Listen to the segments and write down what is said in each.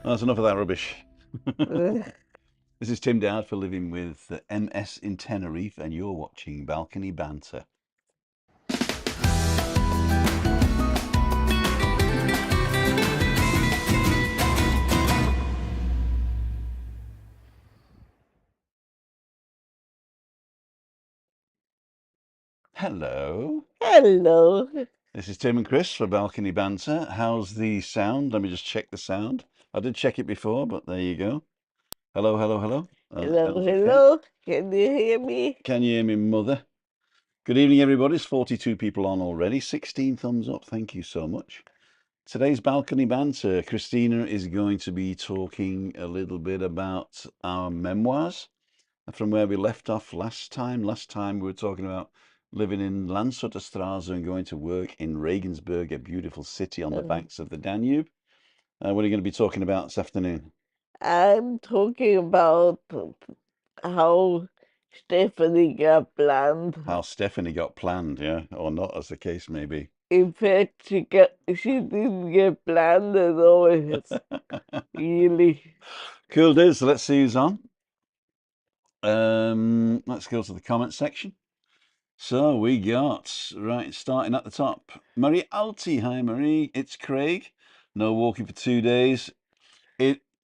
That's enough of that rubbish. Uh, This is Tim Dowd for Living with MS in Tenerife, and you're watching Balcony Banter. Hello. Hello. This is Tim and Chris for Balcony Banter. How's the sound? Let me just check the sound. I did check it before, but there you go. Hello, hello, hello. Hello, Sounds okay. hello. Can you hear me? Can you hear me, mother? Good evening, everybody. It's 42 people on already. 16 thumbs up. Thank you so much. Today's Balcony Banter, Christina is going to be talking a little bit about our memoirs from where we left off last time. Last time we were talking about living in Landsutterstraße and going to work in Regensburg, a beautiful city on the Um, banks of the Danube. What are you going to be talking about this afternoon? I'm talking about how Stephanie got planned. How Stephanie got planned, yeah, or not, as the case may be. In fact, she didn't get planned at all. It's really. Cool, dude. So let's see who's on. Let's go to the comment section. So we got, right, starting at the top, Marie Alti. Hi, Marie. It's Craig. No walking for 2 days.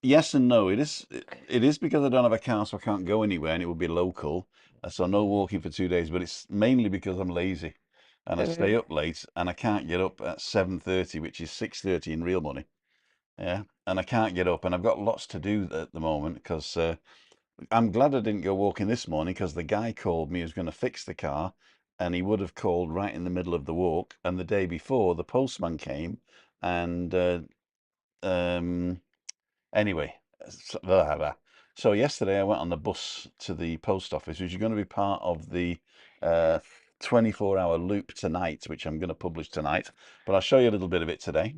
Yes and no. It is because I don't have a car, so I can't go anywhere, and it would be local. So no walking for 2 days. But it's mainly because I'm lazy, and I stay up late, and I can't get up at 7:30, which is 6:30 in real money. Yeah, and I can't get up, and I've got lots to do at the moment because I'm glad I didn't go walking this morning because the guy called me who's going to fix the car, and he would have called right in the middle of the walk. And the day before, the postman came, and um, anyway, blah, blah, blah. So yesterday I went on the bus to the post office, which is going to be part of the 24-hour loop tonight, which I'm going to publish tonight. But I'll show you a little bit of it today.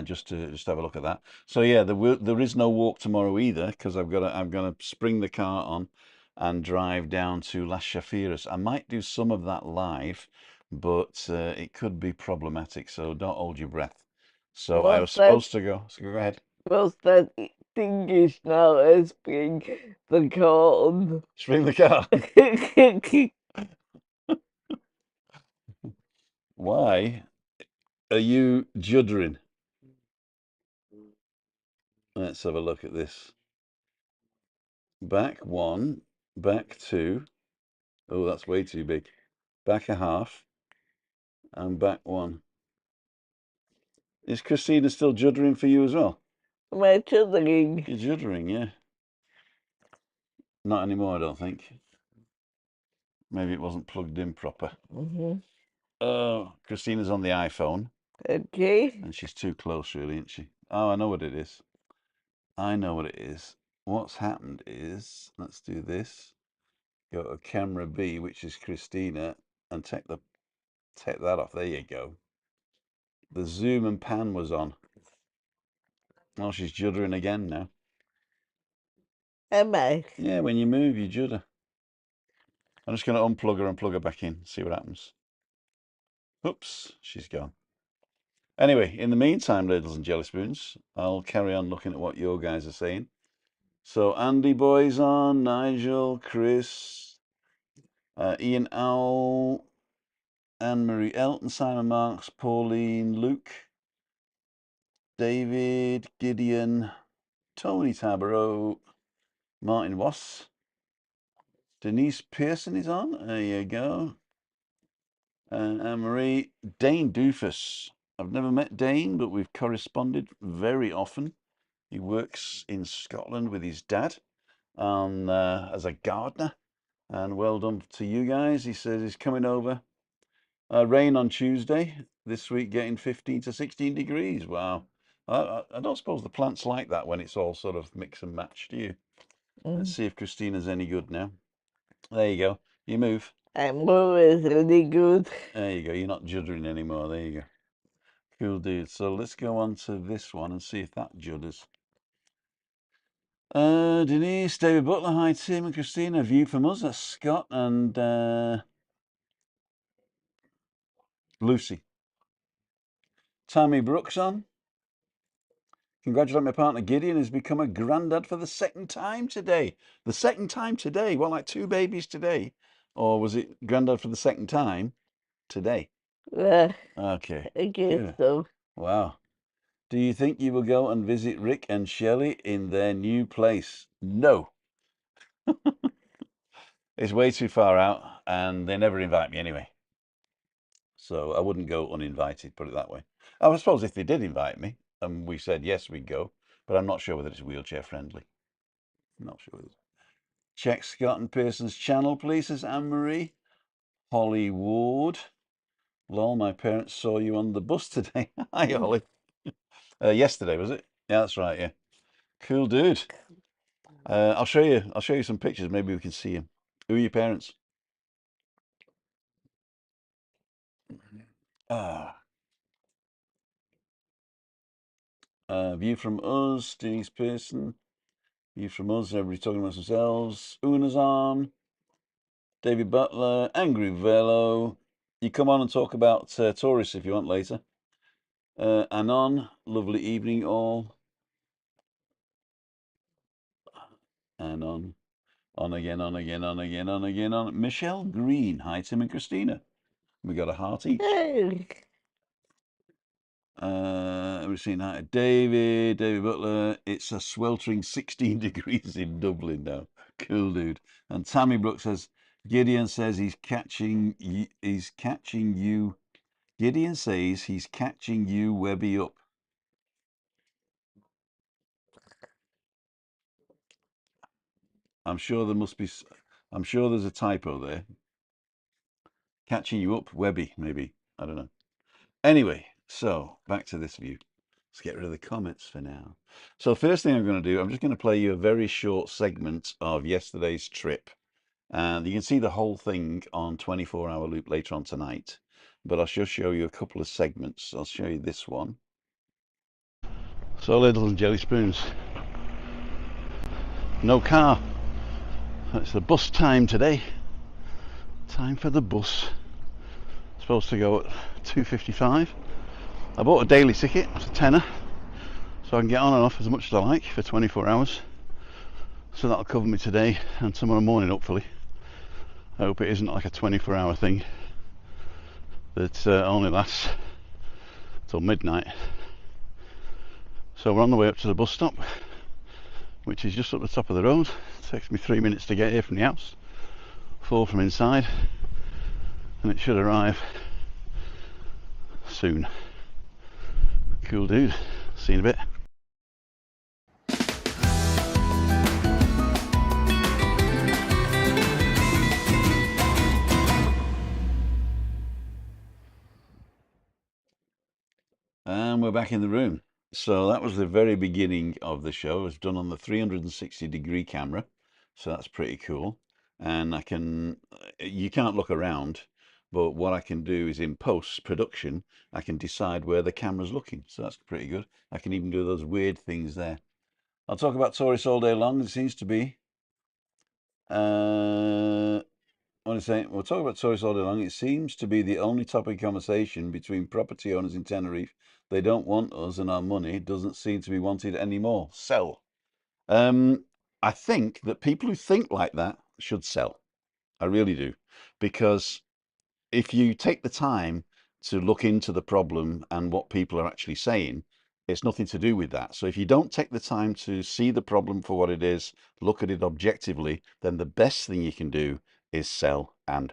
Just to have a look at that. So yeah, there is no walk tomorrow either because I'm gonna spring the car on and drive down to Las Chafiras. I might do some of that live, but it could be problematic. So don't hold your breath. So I was What's that? supposed to go. So go ahead. What's that thing is now asking the call? Spring the car. Why are you juddering? Let's have a look at this. Back one, back two. Oh, that's way too big. Back a half and back one. Is Christina still juddering for you as well? My children. You're juddering, yeah. Not anymore, I don't think. Maybe it wasn't plugged in proper. Hmm. Oh, Christina's on the iPhone, Okay. and she's too close, really, isn't she? Oh, I know what it is. I know what it is. What's happened is, let's do this. Go to camera B, which is Christina, and take that off. There you go. The zoom and pan was on. Oh, she's juddering again now. Am I? Yeah, when you move, you judder. I'm just going to unplug her and plug her back in, see what happens. Oops, she's gone. Anyway, in the meantime, ladles and jelly spoons, I'll carry on looking at what your guys are saying. So Andy Boy's on, Nigel, Chris, Ian Owl, Anne-Marie Elton, Simon Marks, Pauline, Luke, David, Gideon, Tony Tabarot, Martin Wass, Denise Pearson is on. There you go. Anne-Marie, Dane Doofus. I've never met Dane, but we've corresponded very often. He works in Scotland with his dad as a gardener. And well done to you guys. He says he's coming over. Rain on Tuesday. This week getting 15 to 16 degrees. Wow. I don't suppose the plants like that when it's all sort of mix and match, do you? Let's see if Christina's any good now. There you go. You move. I'm always really good. There you go. You're not juddering anymore. There you go. Cool, dude. So let's go on to this one and see if that judders. Denise, David Butler, hi Tim and Christina. View from us. That's Scott and Lucy. Tammy Brooks on. Congratulate my partner Gideon, who's become a granddad for the second time today. The second time today? What, like two babies today? Or was it granddad for the second time today? Uh, Okay, I guess good. so. Wow. Do you think you will go and visit Rick and Shelley in their new place? No. It's way too far out, and they never invite me anyway. So I wouldn't go uninvited, put it that way. I suppose if they did invite me and we said yes, we'd go, but I'm not sure whether it's wheelchair friendly. I'm not sure. Check Scott and Pearson's channel, please, says Anne Marie. Hollywood. Lol, my parents saw you on the bus today. Hi, Holly. Yesterday, was it? Yeah, that's right. Yeah. Cool dude. I'll show you. I'll show you some pictures. Maybe we can see him. Who are your parents? Ah, view from us. Denise Pearson. View from us. Everybody talking about themselves. Una's on. David Butler. Angry Velo. You come on and talk about tourists if you want later. Anon. Lovely evening all. And on again, on again, on again, on again, on. Michelle Green. Hi, Tim and Christina. We got a heart each. Hey. We've seen hi to David Butler. It's a sweltering 16 degrees in Dublin now. Cool dude. And Tammy Brooks says, Gideon says he's catching you. Gideon says he's catching you, Webby, up. I'm sure there must be. I'm sure there's a typo there. Catching you up, Webby, maybe. I don't know. Anyway, so back to this view. Let's get rid of the comments for now. So first thing I'm going to do, I'm just going to play you a very short segment of yesterday's trip. And you can see the whole thing on 24-hour loop later on tonight. But I'll just show you a couple of segments. I'll show you this one. So little and jelly spoons. No car. It's the bus time today. Time for the bus. Supposed to go at 2:55. I bought a daily ticket, it's a tenner, so I can get on and off as much as I like for 24 hours. So that'll cover me today and tomorrow morning, hopefully. I hope it isn't like a 24-hour thing that only lasts till midnight. So we're on the way up to the bus stop, which is just up the top of the road. It takes me 3 minutes to get here from the house, 4 from inside, and it should arrive soon. Cool dude. See you in a bit. And we're back in the room. So that was the very beginning of the show. It was done on the 360-degree camera. So that's pretty cool. And you can't look around, but what I can do is in post-production, I can decide where the camera's looking. So that's pretty good. I can even do those weird things there. I'll talk about tourists all day long. It seems to be. I want to say, we'll talk about tourists all day long. It seems to be the only topic of conversation between property owners in Tenerife. They don't want us, and our money doesn't seem to be wanted anymore. Sell. I think that people who think like that should sell. I really do. Because if you take the time to look into the problem and what people are actually saying, it's nothing to do with that. So if you don't take the time to see the problem for what it is, look at it objectively, then the best thing you can do is sell and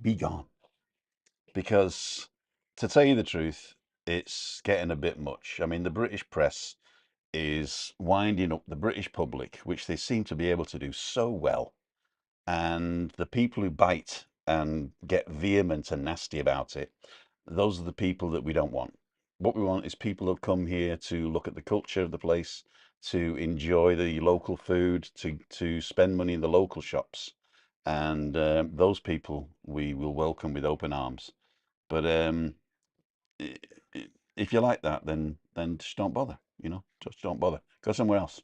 be gone. Because to tell you the truth, it's getting a bit much. I mean, the British press is winding up the British public, which they seem to be able to do so well. And the people who bite and get vehement and nasty about it, those are the people that we don't want. What we want is people who come here to look at the culture of the place, to enjoy the local food, to spend money in the local shops. And those people we will welcome with open arms. But if you like that, then just don't bother. Just don't bother. Go somewhere else.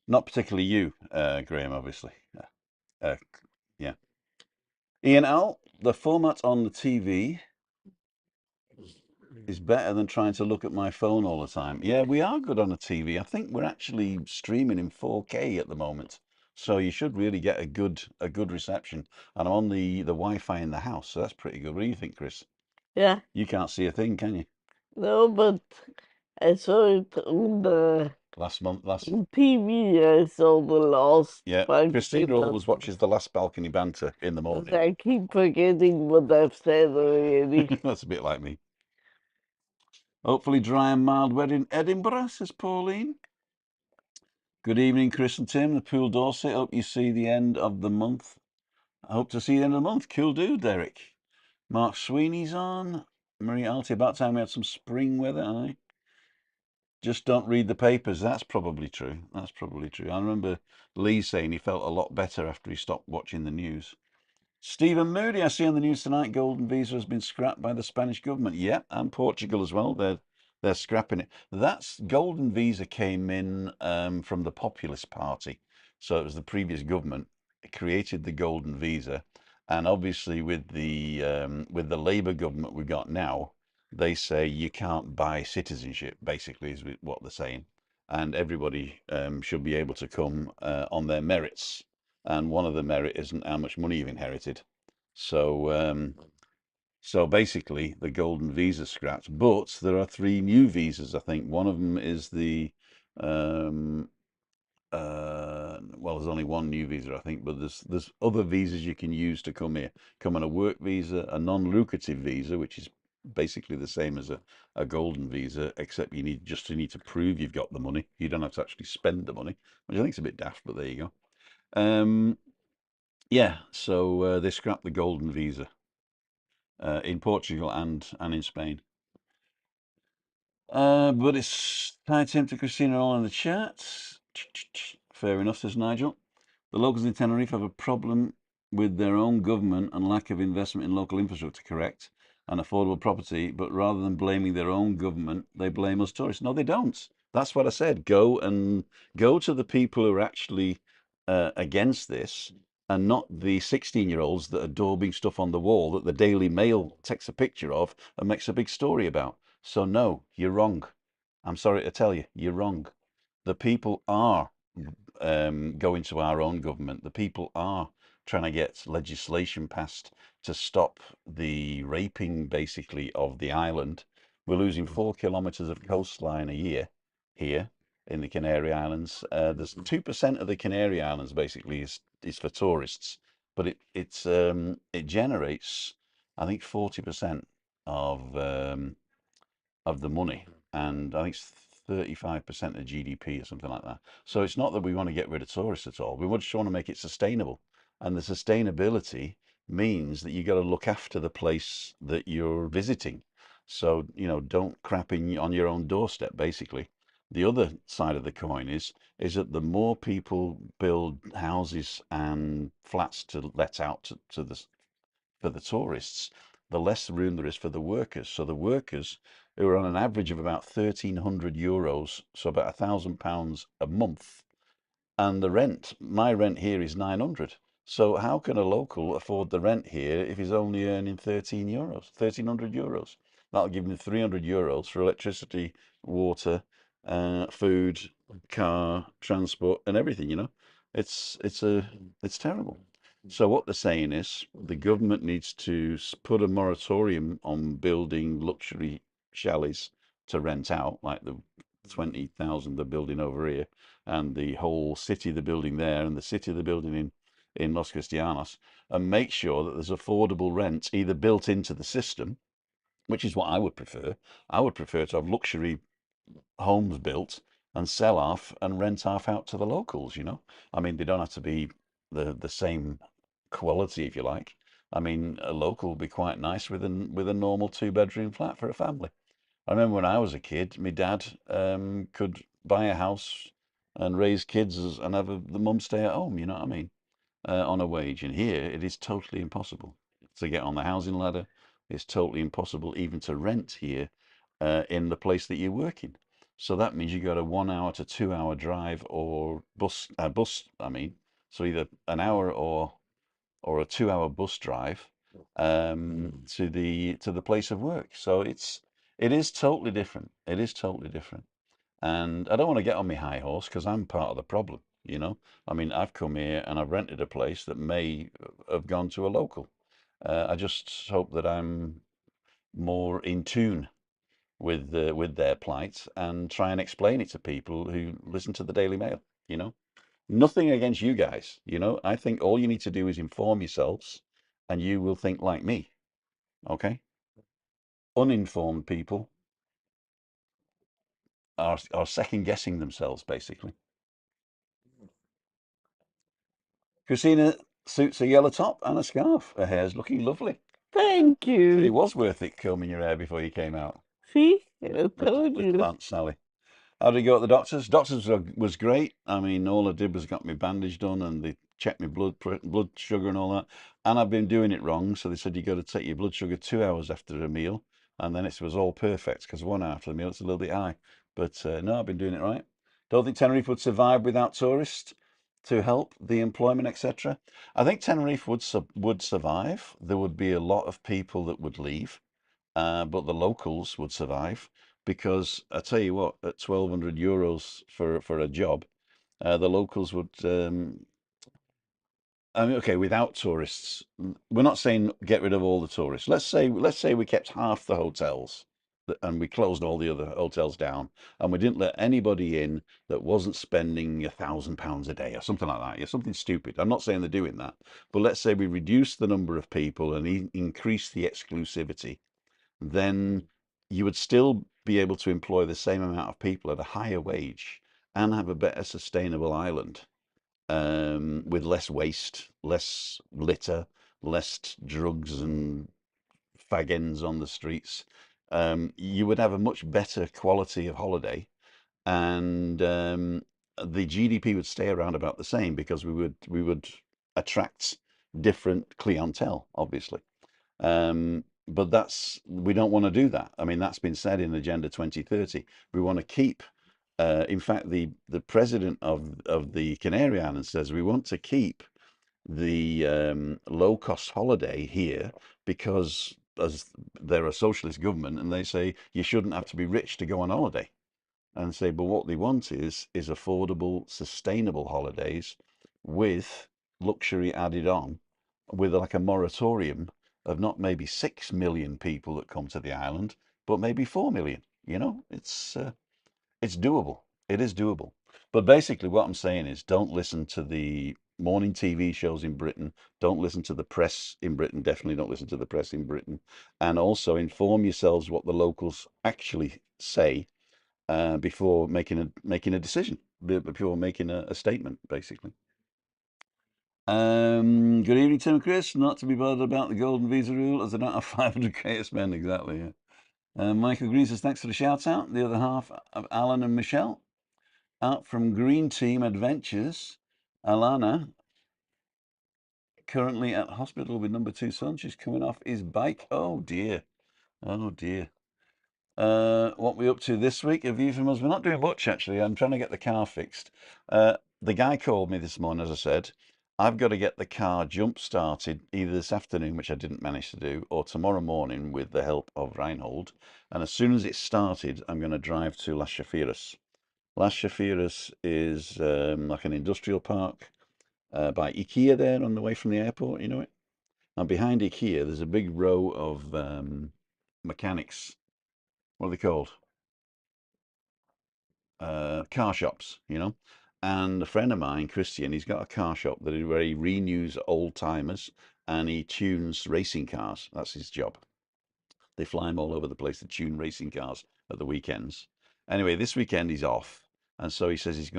Not particularly you, Graham, obviously. Uh, yeah. Ian Al, the format on the TV is better than trying to look at my phone all the time. Yeah, we are good on a TV. I think we're actually streaming in 4K at the moment. So you should really get a good reception. And I'm on the Wi-Fi in the house, so that's pretty good. What do you think, Chris? Yeah. You can't see a thing, can you? No, but I saw it on the Last month, last TV. I saw the last yeah. balcony Christina always banter. watches the last balcony banter in the 'Cause morning. I keep forgetting what I've said already. That's a bit like me. Hopefully dry and mild weather in Edinburgh, says Pauline. Good evening, Chris and Tim, the Pool Dorset. Hope you see the end of the month. I hope to see the end of the month. Cool dude, Derek. Mark Sweeney's on. Marie Alty, about time we had some spring weather, aye. Just don't read the papers. That's probably true. That's probably true. I remember Lee saying he felt a lot better after he stopped watching the news. Stephen Moody, I see on the news tonight, golden visa has been scrapped by the Spanish government. Yeah, and Portugal as well. They're scrapping it. That's golden visa came in from the Populist Party, so it was the previous government created the golden visa, and obviously with the Labour government we got now, they say you can't buy citizenship. Basically, is what they're saying, and everybody should be able to come on their merits, and one of the merit isn't how much money you've inherited. So basically, the golden visa scrapped, but there are three new visas. I think one of them is the um, well, there's only one new visa, I think, but there's other visas you can use to come here. Come on a work visa, a non-lucrative visa, which is basically the same as a golden visa, except you need to prove you've got the money. You don't have to actually spend the money, which I think is a bit daft, but there you go. Yeah, so they scrapped the golden visa in Portugal and in Spain. But it's hi Tim to Christina all in the chat. Fair enough, says Nigel. The locals in Tenerife have a problem with their own government and lack of investment in local infrastructure, correct, and affordable property. But rather than blaming their own government, they blame us tourists. No, they don't. That's what I said. Go to the people who are actually against this, and not the 16-year-olds that are daubing stuff on the wall that the Daily Mail takes a picture of and makes a big story about. So no, you're wrong. I'm sorry to tell you, you're wrong. The people are going to our own government. The people are trying to get legislation passed to stop the raping, basically, of the island. We're losing 4 kilometers of coastline a year here in the Canary Islands. There's 2% of the Canary Islands basically is for tourists, but it generates, I think, 40% of of the money, and I think it's 35% of GDP or something like that. So it's not that we want to get rid of tourists at all. We just want to make it sustainable, and the sustainability means that you got to look after the place that you're visiting. So don't crap on your own doorstep. Basically, the other side of the coin is that the more people build houses and flats to let out to the for the tourists, the less room there is for the workers. So the workers, who are on an average of about €1,300, so about £1,000 a month, and the rent, my rent here is 900. So how can a local afford the rent here if he's only earning €13, €1,300? That'll give him €300 for electricity, water, food, car, transport, and everything. It's terrible. So what they're saying is the government needs to put a moratorium on building luxury chalets to rent out, like the 20,000 they're building over here, and the whole city they're building there, and the city they're building in Los Cristianos, and make sure that there's affordable rent either built into the system, which is what I would prefer. I would prefer to have luxury homes built and sell half and rent half out to the locals. I mean, they don't have to be the same quality, if you like. I mean, a local would be quite nice with a normal two-bedroom flat for a family. I remember when I was a kid, my dad could buy a house and raise kids and have the mum stay at home. You know what I mean? On a wage. And here, it is totally impossible to get on the housing ladder. It's totally impossible even to rent here in the place that you're working. So that means you got a 1 hour to 2 hour drive or bus. I mean, so either an hour or a 2 hour bus drive to the place of work. So It is totally different. It is totally different. And I don't want to get on my high horse because I'm part of the problem, you know. I mean, I've come here and I've rented a place that may have gone to a local. I just hope that I'm more in tune with their plight and try and explain it to people who listen to the Daily Mail, you know. Nothing against you guys, you know. I think all you need to do is inform yourselves and you will think like me, okay? Uninformed people are second guessing themselves basically. Christina suits a yellow top and a scarf. Her hair's looking lovely. Thank It you. was worth it combing your hair before you came out See, I with told you. Aunt Sally. How did you go at the doctor's? Doctor's was great. I mean, all I did was got my bandage done and they checked my blood sugar and all that. And I've been doing it wrong, so they said you got to take your blood sugar 2 hours after a meal, and then it was all perfect because 1 hour after the meal it's a little bit high. But no, I've been doing it right. Don't think Tenerife would survive without tourists to help the employment, etc. I think Tenerife would survive. There would be a lot of people that would leave, but the locals would survive because I tell you what, at 1,200 euros for a job, the locals would. I mean, okay, without tourists, we're not saying get rid of all the tourists. Let's say we kept half the hotels and we closed all the other hotels down and we didn't let anybody in that wasn't spending £1,000 a day or something like that. Yeah, something stupid. I'm not saying they're doing that, but let's say we reduce the number of people and increase the exclusivity, then you would still be able to employ the same amount of people at a higher wage and have a better sustainable island, with less waste, less litter, less drugs and fag ends on the streets. You would have a much better quality of holiday, and the GDP would stay around about the same because we would attract different clientele, obviously. But we don't want to do that. I mean, that's been said in Agenda 2030. We want to keep, in fact, the president of the Canary Islands says we want to keep the low cost holiday here because as they're a socialist government and they say you shouldn't have to be rich to go on holiday, and say, but what they want is affordable, sustainable holidays with luxury added on, with like a moratorium of not maybe 6 million people that come to the island, but maybe 4 million. You know, it's doable. It is doable. But basically, what I'm saying is, don't listen to the morning TV shows in Britain. Don't listen to the press in Britain. Definitely don't listen to the press in Britain. And also inform yourselves what the locals actually say, before making a decision, before making a statement, basically. Good evening, Tim and Chris. Not to be bothered about the golden visa rule, as I don't have 500k to spend. Exactly. Yeah. Michael Green says thanks for the shout out. The other half of Alan and Michelle out from Green Team Adventures. Alana currently at hospital with number two son. She's coming off his bike. Oh dear. Oh dear. What we up to this week? A view from us. We're not doing much actually. I'm trying to get the car fixed. The guy called me this morning, as I said. I've got to get the car jump started either this afternoon, which I didn't manage to do, or tomorrow morning with the help of Reinhold. And as soon as it's started, I'm going to drive to Las Chafiras. Las Chafiras is like an industrial park by IKEA there on the way from the airport. You know it. And behind IKEA, there's a big row of mechanics. What are they called? Car shops, you know. And a friend of mine, Christian, he's got a car shop where he renews old timers and he tunes racing cars. That's his job. They fly him all over the place to tune racing cars at the weekends. Anyway, this weekend he's off, and so he says he's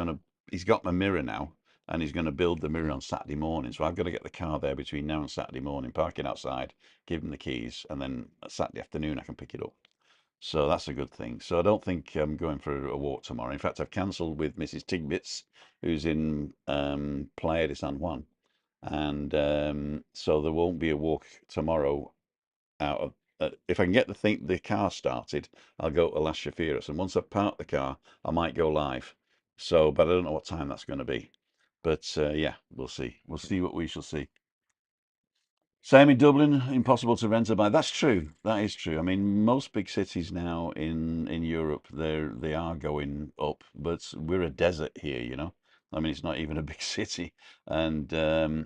got my mirror now, and he's gonna build the mirror on Saturday morning. So I've got to get the car there between now and Saturday morning, park it outside, give him the keys, and then Saturday afternoon I can pick it up. So that's a good thing. So I don't think I'm going for a walk tomorrow. In fact, I've cancelled with Mrs. Tigbits, who's in Playa de San Juan, and so there won't be a walk tomorrow. Out of If I can get the car started, I'll go to Las Chafiras, and once I've parked the car, I might go live. So, but I don't know what time that's going to be. But yeah, we'll see. We'll see what we shall see. Same in Dublin, impossible to rent or buy. That's true. That is true. I mean, most big cities now in Europe, they are going up, but we're a desert here, you know. I mean, it's not even a big city, and they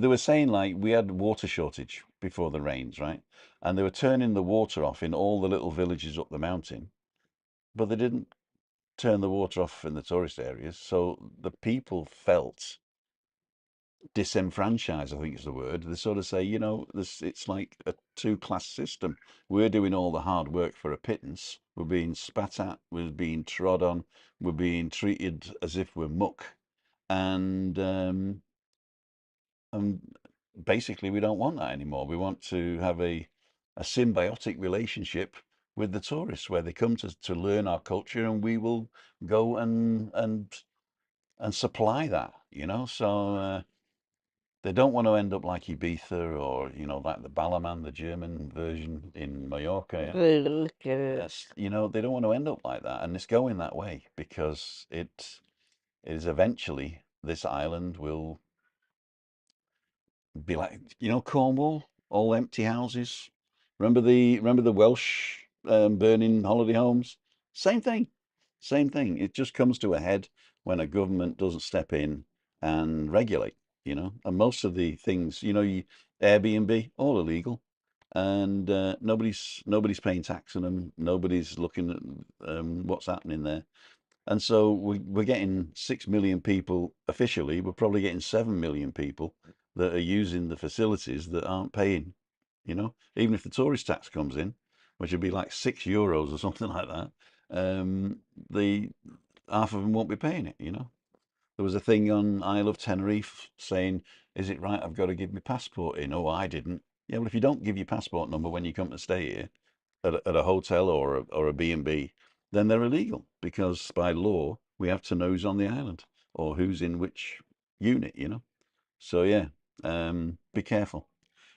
were saying like we had water shortage before the rains, right? And they were turning the water off in all the little villages up the mountain, but they didn't turn the water off in the tourist areas. So the people felt disenfranchised, I think is the word. They sort of say, you know, this it's like a two-class system. We're doing all the hard work for a pittance. We're being spat at, we're being trod on, we're being treated as if we're muck. And basically we don't want that anymore. We want to have a symbiotic relationship with the tourists where they come to learn our culture and we will go and supply that, you know. So they don't want to end up like Ibiza or, you know, like the Ballermann, the German version in Mallorca. Yeah. They look at it. Yes, you know, they don't want to end up like that, and it's going that way because it is eventually this island will be like, you know, Cornwall, all empty houses. Remember the Welsh burning holiday homes? Same thing, same thing. It just comes to a head when a government doesn't step in and regulate, you know. And most of the things, you know, Airbnb, all illegal, and nobody's paying tax on them. Nobody's looking at what's happening there. And so we're getting 6 million people officially. We're probably getting 7 million people that are using the facilities that aren't paying, you know, even if the tourist tax comes in, which would be like €6 or something like that, the half of them won't be paying it, you know. There was a thing on Isle of Tenerife saying, is it right I've got to give my passport in? Oh, I didn't. Yeah, well, if you don't give your passport number when you come to stay here at a hotel or a B&B, then they're illegal because by law we have to know who's on the island or who's in which unit, you know. So yeah, be careful.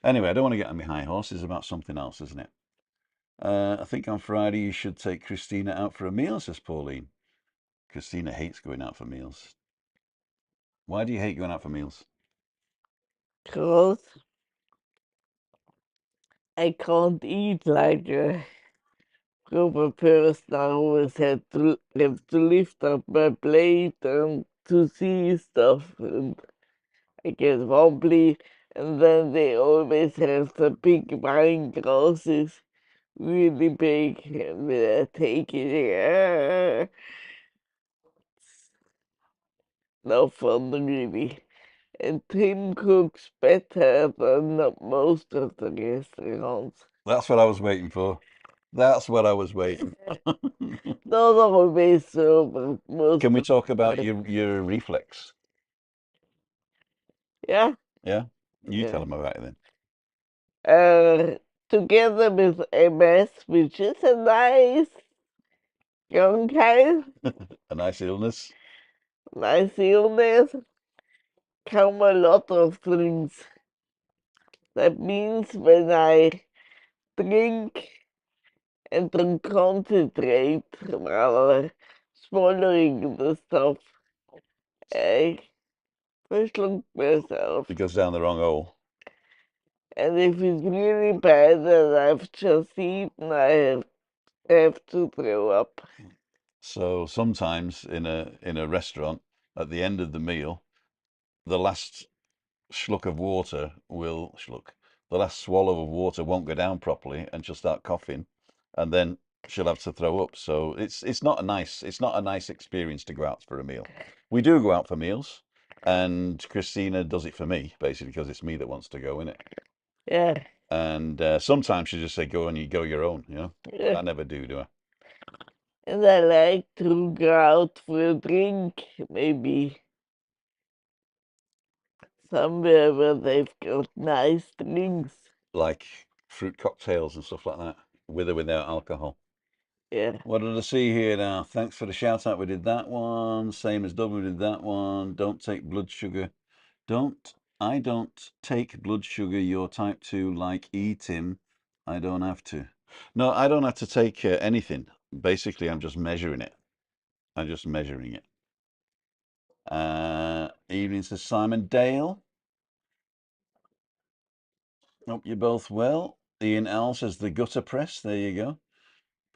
Anyway, I don't want to get on my high horse. It's about something else, isn't it? I think on Friday you should take Christina out for a meal, says Pauline. Christina hates going out for meals. Why do you hate going out for meals? Cause I can't eat like a proper person. I always have to lift up my plate and to see stuff, and I get wobbly. And then they always have the big wine glasses, really big, and when I take it, no fun really. And Tim cooks better than most of the restaurants. That's what I was waiting for. That's what I was waiting. Not always so, but most Can we of talk the about time. your reflex? Yeah, Yeah, you tell yeah. them about it Uh, Together with MS, which is a nice bronchitis, then. A nice illness. nice illness, come a lot of things. That means when I drink and then concentrate while swallowing the stuff, I verschluck myself. It goes down the wrong hole. And if it's really bad and I've just eaten, I have to throw up. So sometimes in a restaurant, at the end of the meal, the last schluck of water will schluck. The last swallow of water won't go down properly, and she'll start coughing, and then she'll have to throw up. So it's not a nice experience to go out for a meal. We do go out for meals, and Christina does it for me basically because it's me that wants to go in it. Yeah, And sometimes she just say, "Go and you go your own," you know. But yeah. I never do I? And I like to go out for a drink, maybe somewhere where they've got nice drinks. Like fruit cocktails and stuff like that, with or without alcohol. Yeah, What did I see here now? Thanks for the shout out. We did that one. Same as Dublin, we did that one. Don't take blood sugar. I don't take blood sugar. You're type 2 like E, Tim. I don't have to. No, I don't have to take anything. Basically, I'm just measuring it. I'm just measuring it. Evening says Simon Dale. Hope you're both well. Ian L says the gutter press. There you go.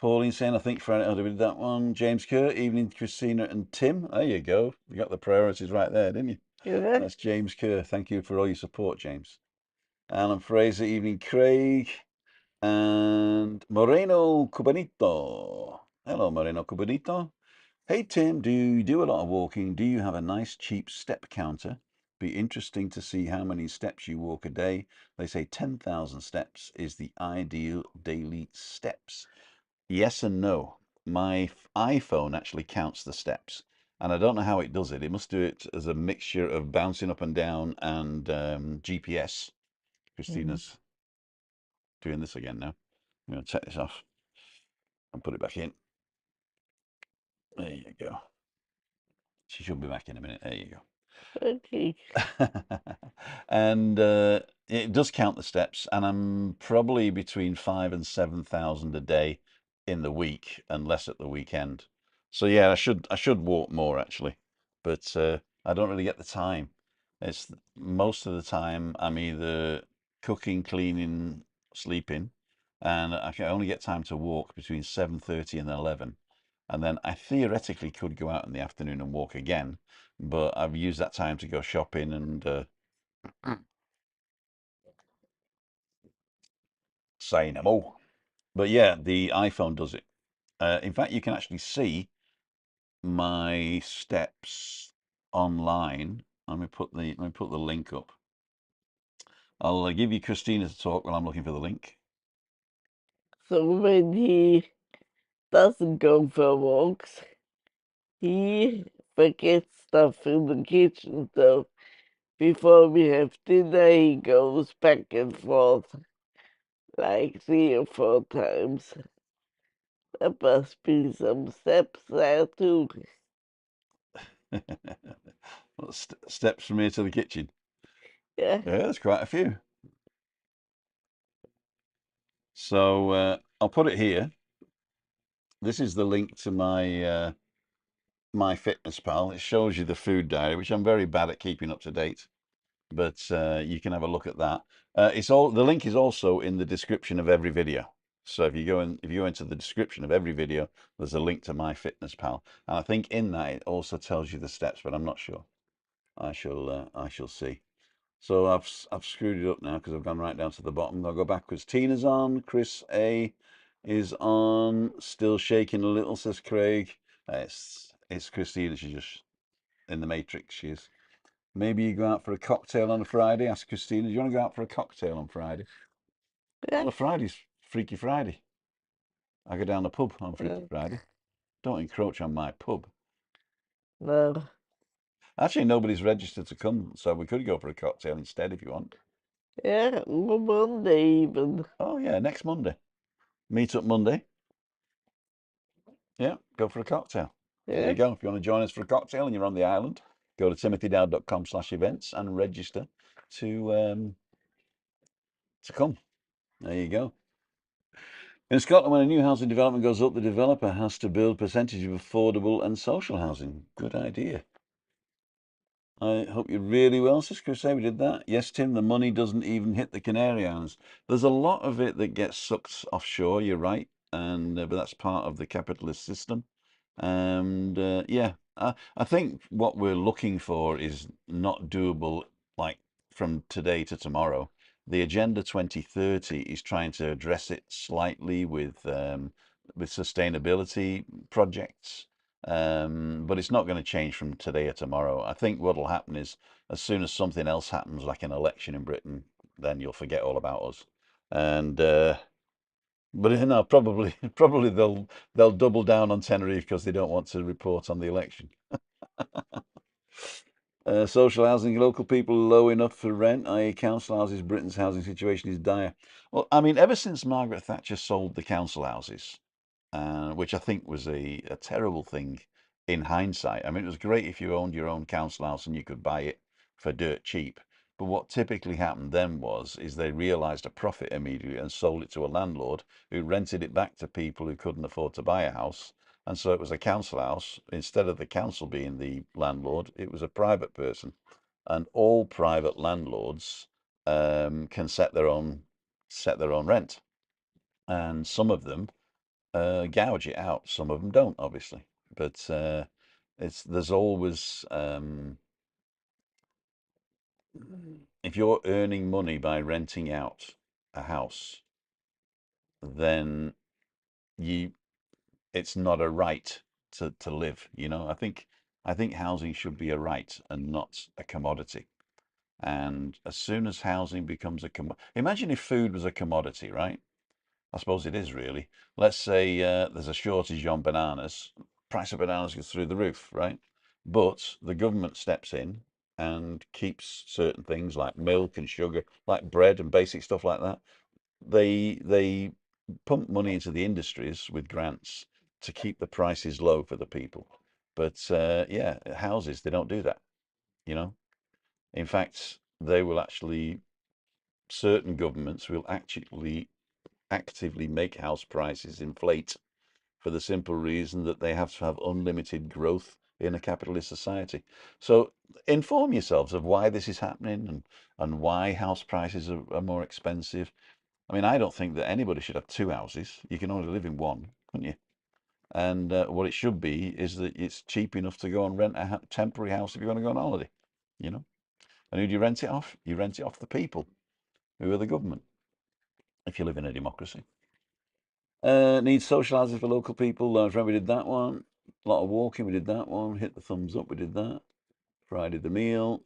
Pauline saying, I think Friday, oh, we did that one. James Kerr, evening, Christina and Tim. There you go. You got the priorities right there, didn't you? Yeah. That's James Kerr. Thank you for all your support, James. Alan Fraser, evening, Craig. And Moreno Cubanito. Hello, Moreno Cubanito. Hey, Tim, do you do a lot of walking? Do you have a nice, cheap step counter? Be interesting to see how many steps you walk a day. They say 10,000 steps is the ideal daily steps. Yes and no. My iPhone actually counts the steps, and I don't know how it does it. It must do it as a mixture of bouncing up and down and GPS. Mhm. Christina's doing this again now. I'm going to take this off and put it back in. There you go. She should be back in a minute. There you go. Okay. And it does count the steps, and I'm probably between 5 and 7,000 a day in the week, and less at the weekend. So yeah, I should walk more actually, but I don't really get the time. It's most of the time I'm either cooking, cleaning, sleeping, and I can only get time to walk between 7:30 and 11, and then I theoretically could go out in the afternoon and walk again, but I've used that time to go shopping and say no more. But yeah, the iPhone does it. In fact, you can actually see my steps online. Let me put the link up. I'll give you Christina to talk while I'm looking for the link. So when he doesn't go for walks, he forgets stuff in the kitchen. So before we have dinner, he goes back and forth like 3 or 4 times. There must be some steps there too. Well, steps from here to the kitchen. Yeah. Yeah, there's quite a few. So I'll put it here. This is the link to my Fitness Pal. It shows you the food diary, which I'm very bad at keeping up to date, but you can have a look at that. The link is also in the description of every video. So if you go into the description of every video, there's a link to my Fitness Pal, and I think in that it also tells you the steps, but I'm not sure. I shall see. So I've screwed it up now because I've gone right down to the bottom. I'll go backwards. Tina's on. Chris A is on. Still shaking a little, says Craig. It's Christina. She's just in the matrix. She is. Maybe you go out for a cocktail on a Friday. Ask Christina. Do you want to go out for a cocktail on Friday? Yeah. Well, a Friday's Freaky Friday. I go down the pub on Freaky Uh, Friday. Don't encroach on my pub. no. Actually, nobody's registered to come, so we could go for a cocktail instead if you want. Yeah, on Monday even. Oh yeah, next Monday. Meet up Monday. Yeah, go for a cocktail. There you Yeah. go. If you want to join us for a cocktail and you're on the island, go to timothydowd.com/events and register to come. There you go. In Scotland, when a new housing development goes up, the developer has to build percentage of affordable and social housing. Good idea. I hope you're really well, says Chris. We did that. Yes, Tim, the money doesn't even hit the Canary Islands. There's a lot of it that gets sucked offshore, you're right, and but that's part of the capitalist system. And yeah, I think what we're looking for is not doable like from today to tomorrow. The Agenda 2030 is trying to address it slightly with sustainability projects, but it's not going to change from today or tomorrow. I think what'll happen is as soon as something else happens, like an election in Britain, then you'll forget all about us. And but no, probably they'll double down on Tenerife because they don't want to report on the election. Social housing, local people low enough for rent, i.e., council houses. Britain's housing situation is dire. Well, I mean, ever since Margaret Thatcher sold the council houses, which I think was a terrible thing in hindsight. I mean, it was great if you owned your own council house and you could buy it for dirt cheap. But what typically happened then is they realised a profit immediately and sold it to a landlord who rented it back to people who couldn't afford to buy a house. And so it was a council house. Instead of the council being the landlord, it was a private person. And all private landlords can set their own rent, and some of them gouge it out. Some of them don't, obviously, but it's there's always if you're earning money by renting out a house, then you it's not a right to live. I think housing should be a right and not a commodity. And as soon as housing becomes a imagine if food was a commodity, right? I suppose it is really. Let's say there's a shortage on bananas. Price of bananas goes through the roof, right? But the government steps in and keeps certain things like milk and sugar, like bread and basic stuff like that. They pump money into the industries with grants to keep the prices low for the people. But yeah, houses, they don't do that, you know. In fact, they will actually, certain governments will actually actively make house prices inflate for the simple reason that they have to have unlimited growth in a capitalist society. So inform yourselves of why this is happening and why house prices are more expensive. I mean, I don't think that anybody should have two houses. You can only live in one, couldn't you? And what it should be is that it's cheap enough to go and rent a temporary house if you want to go on holiday, you know? And who do you rent it off? You rent it off the people, who are the government, if you live in a democracy. Needs socialising for local people. Large Friend, we did that one. A lot of walking, we did that one. Hit the thumbs up, we did that. Friday the meal.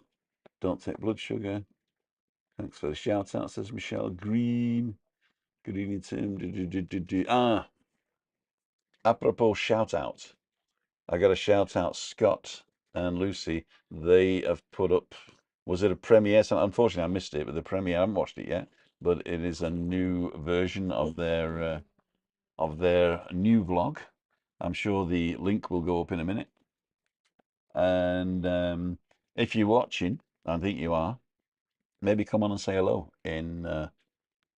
Don't take blood sugar. Thanks for the shout out, says Michelle Green. Good evening, Tim. Apropos shout out. I got to shout out Scott and Lucy. They have put up, was it a premiere? So unfortunately, I missed it, but the premiere, I haven't watched it yet. But it is a new version of their new vlog. I'm sure the link will go up in a minute. And if you're watching, I think you are, maybe come on and say hello in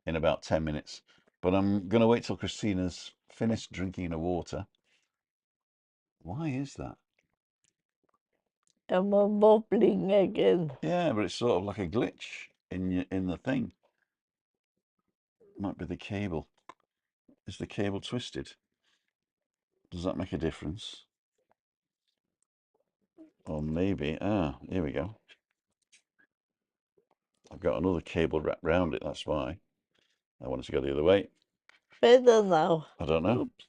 about 10 minutes. But I'm going to wait till Christina's finished drinking her water. Why is that? Am I wobbling again? Yeah, but it's sort of like a glitch in the thing. Might be the cable. Is the cable twisted? Does that make a difference? Or maybe, here we go. I've got another cable wrapped round it, that's why. I wanted to go the other way. Better now. I don't know. Oops.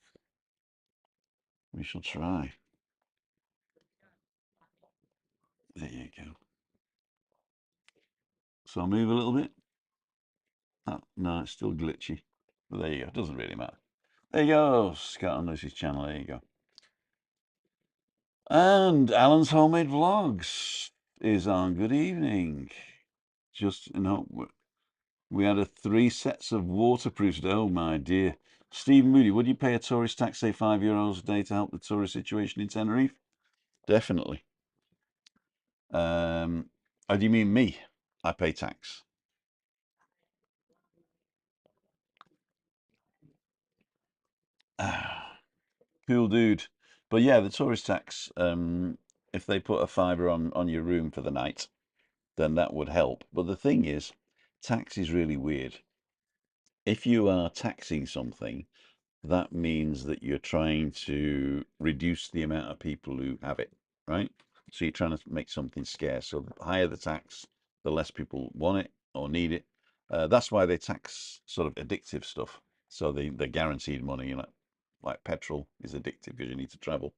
We shall try. There you go. So I'll move a little bit. Oh, no, it's still glitchy. But there you go. It doesn't really matter. There you go. Scott and Lucy's channel. There you go. And Alan's Homemade Vlogs is on. Good evening. Just, we had 3 sets of waterproofs. Oh, my dear. Stephen Moody, would you pay a tourist tax, say €5 a day to help the tourist situation in Tenerife? Definitely. Oh, do you mean me? I pay tax. Cool dude. But yeah, the tourist tax, if they put a fiver on your room for the night, then that would help. But the thing is, tax is really weird. If you are taxing something, that means that you're trying to reduce the amount of people who have it, right? So you're trying to make something scarce. So the higher the tax, the less people want it or need it. That's why they tax sort of addictive stuff. So the guaranteed money, like petrol is addictive because you need to travel,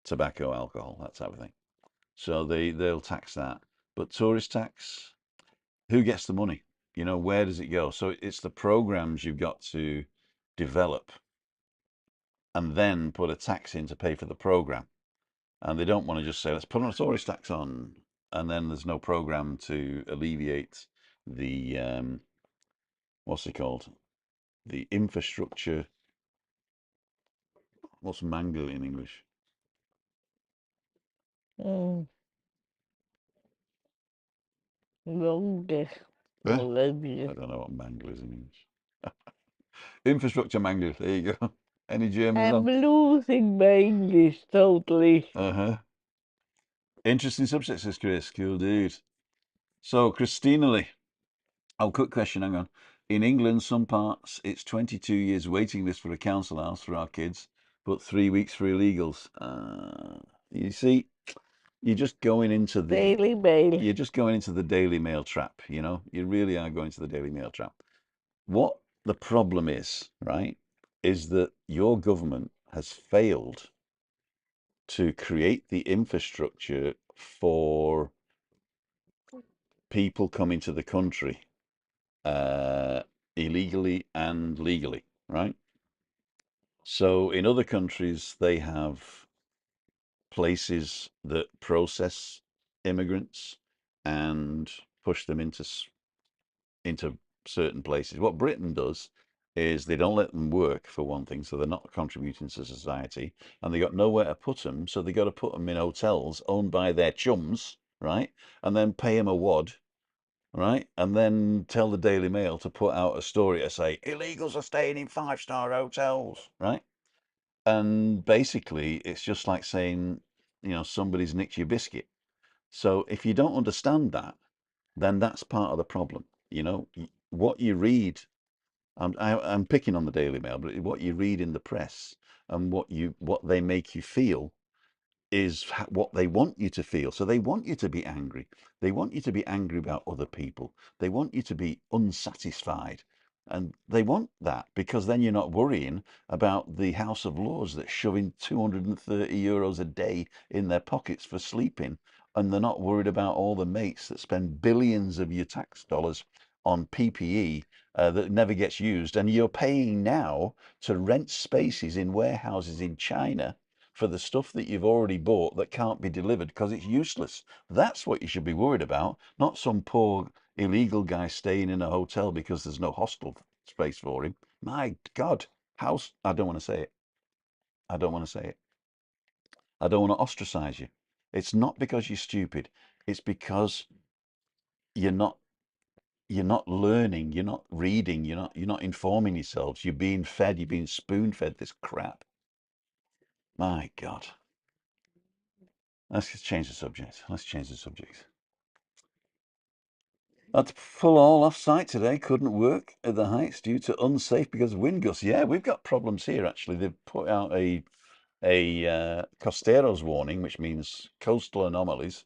tobacco, alcohol, that type of thing. So they'll tax that. But tourist tax, who gets the money? Where does it go? So it's the programs you've got to develop and then put a tax in to pay for the program. And they don't want to just say, let's put a tourist tax on, and then there's no program to alleviate the what's it called? The infrastructure. What's mangle in English? Mm, longer Eh? already. I don't know what mangle is in English. Infrastructure mangle. There you go. Any Germans I'm on? losing my English totally. Uh-huh. Interesting subject, says Chris. Cool dude. So, Christina Lee, Oh, quick question, hang on. In England, some parts, it's 22 years waiting list for a council house for our kids, but 3 weeks for illegals. You see, you're just going into the Daily Mail. you're just going into the Daily Mail trap, you know? You really are going to the Daily Mail trap. What the problem is, right, is that your government has failed to create the infrastructure for people coming to the country uh, illegally and legally, right? So in other countries, they have places that process immigrants and push them into certain places. What Britain does is they don't let them work for one thing, so they're not contributing to society, and they got nowhere to put them, so they got to put them in hotels owned by their chums, right? And then pay them a wad, right? And then tell the Daily Mail to put out a story to say illegals are staying in five-star hotels, right? And basically, it's just like saying, somebody's nicked your biscuit. So if you don't understand that, then that's part of the problem. What you read, I'm picking on the Daily Mail, but what you read in the press and what they make you feel is what they want you to feel. So they want you to be angry. They want you to be angry about other people. They want you to be unsatisfied. And they want that because then you're not worrying about the House of Lords that's shoving €230 a day in their pockets for sleeping. And they're not worried about all the mates that spend billions of your tax dollars on PPE that never gets used. And you're paying now to rent spaces in warehouses in China for the stuff that you've already bought that can't be delivered because it's useless. That's what you should be worried about, not some poor illegal guy staying in a hotel because there's no hostel space for him. My God, house. I don't want to say it. I don't want to say it. I don't want to ostracize you. It's not because you're stupid. It's because you're not you're not learning, you're not reading, you're not informing yourselves. You're being fed, you're being spoon fed this crap. My God. Let's just change the subject. Let's change the subject. Had to pull all off site today. Couldn't work at the heights due to unsafe because of wind gusts. Yeah, we've got problems here actually. They've put out a costeros warning, which means coastal anomalies,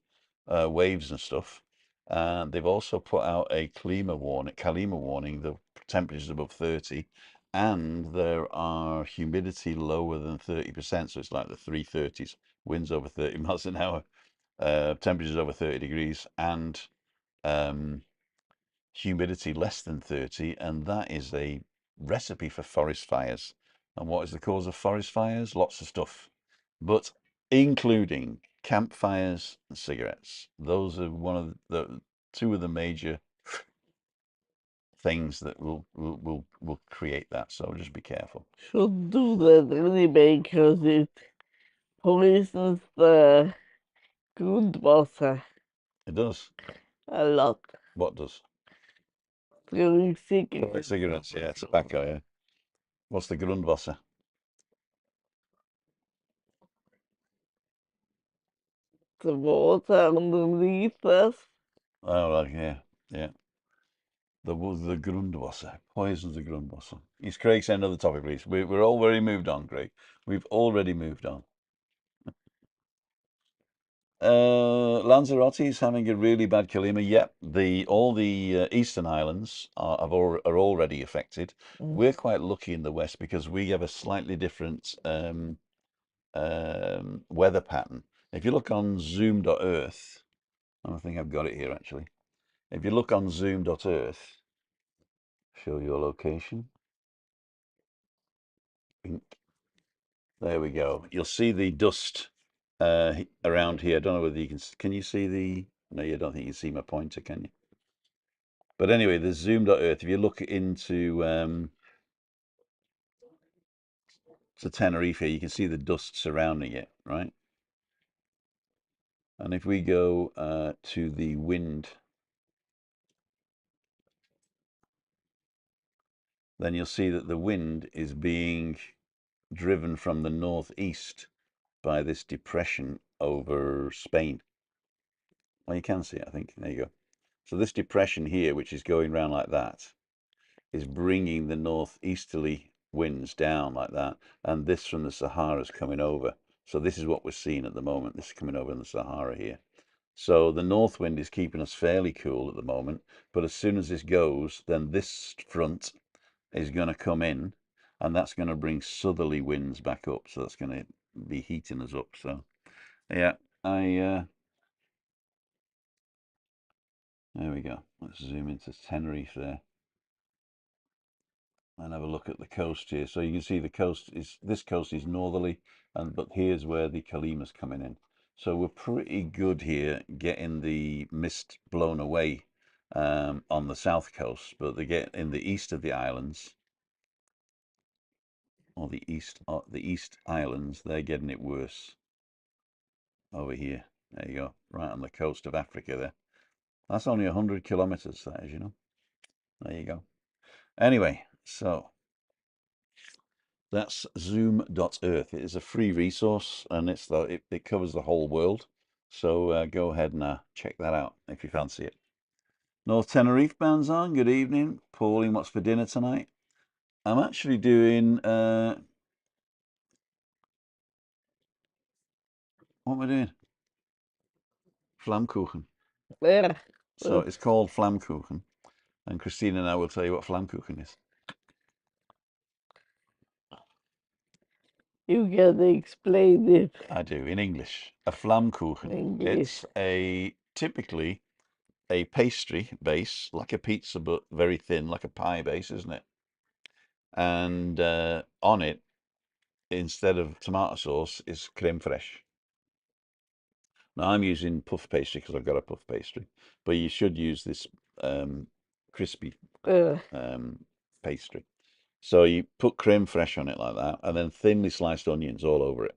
waves and stuff. And they've also put out a Kalima warning, the temperatures above 30, and there are humidity lower than 30%, so it's like the 330s, winds over 30 miles an hour, temperatures over 30 degrees, and um, humidity less than 30, and that is a recipe for forest fires. And what is the cause of forest fires? Lots of stuff, but including campfires and cigarettes. Those are one of the two of the major things that will create that. So just be careful. Should do that anyway because it poisons the Grundwasser It does. a lot. What does? Throwing Like cigarettes. cigarettes, yeah, tobacco, yeah. What's the Grundwasser? The water underneath us. Oh, right, yeah, yeah. The Grundwasser, poisons the Grundwasser. Is Craig saying another topic, please? We're already moved on, Craig. We've already moved on. Lanzarote is having a really bad Kalima. Yep, all the eastern islands are already affected. Mm. We're quite lucky in the west because we have a slightly different weather pattern. If you look on Zoom.earth, I think I've got it here actually. If you look on Zoom.earth, show your location. There we go. You'll see the dust around here. I don't know whether you can you see the, no, you don't think you can see my pointer, can you? But anyway, the Zoom.earth, if you look into to Tenerife, you can see the dust surrounding it, right? And if we go to the wind, then you'll see that the wind is being driven from the northeast by this depression over Spain. Well, you can see it, I think. There you go. So this depression here, which is going around like that, is bringing the northeasterly winds down like that, and this from the Sahara is coming over. So this is what we're seeing at the moment. This is coming over in the Sahara here. So the north wind is keeping us fairly cool at the moment, but as soon as this goes, then this front is going to come in, and that's going to bring southerly winds back up. So that's going to be heating us up. So yeah, there we go. Let's zoom into Tenerife there and have a look at the coast here. So you can see the coast is, this coast is northerly, but here's where the Kalima's coming in. So we're pretty good here getting the mist blown away on the south coast, but they get in the east of the islands, or the east islands, they're getting it worse over here. There you go, right on the coast of Africa there. That's only 100 kilometers, that is, you know. There you go. Anyway, so that's zoom.earth. It is a free resource, and it covers the whole world. So go ahead and check that out if you fancy it. North Tenerife band's on. Good evening. Pauline, what's for dinner tonight? I'm actually doing, what am I doing? Flammkuchen. Yeah. So it's called Flammkuchen. And Christine and I will tell you what Flammkuchen is. You can explain it I do, in English. A Flammkuchen. in English. It's typically a pastry base, like a pizza, but very thin, like a pie base, isn't it? And on it, instead of tomato sauce, is creme fraiche. Now I'm using puff pastry because I've got a puff pastry, but you should use this crispy Uh, pastry. So you put creme fraiche on it like that, and then thinly sliced onions all over it.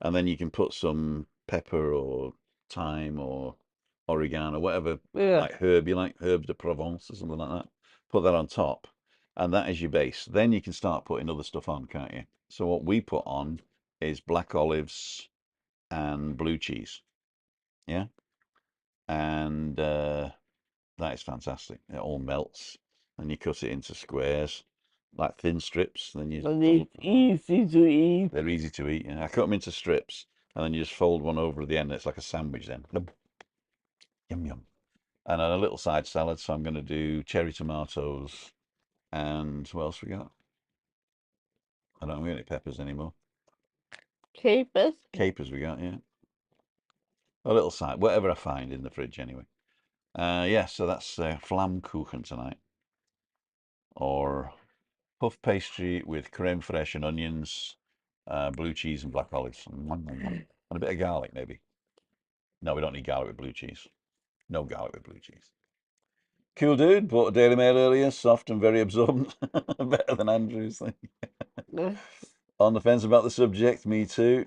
And then you can put some pepper or thyme or oregano, whatever, yeah. like herb you like, herb de Provence or something like that. Put that on top, and that is your base. Then you can start putting other stuff on, can't you? So what we put on is black olives and blue cheese, yeah, and that is fantastic. It all melts, and you cut it into squares, like thin strips. Then you And it's easy to eat. they're easy to eat. Yeah. I cut them into strips, and then you just fold one over at the end. It's like a sandwich then. Yum yum. And a little side salad. So I'm going to do cherry tomatoes, and what else we got? I don't have any peppers anymore. Capers. Capers we got, yeah. A little side, whatever I find in the fridge anyway. Yeah, so that's Flammkuchen tonight, or puff pastry with creme fraiche and onions, blue cheese and black olives, and a bit of garlic maybe. No, we don't need garlic with blue cheese. No garlic with blue cheese. Cool dude. Bought a Daily Mail earlier. Soft and very absorbent. Better than Andrew's thing. Uh, On the fence about the subject. Me too.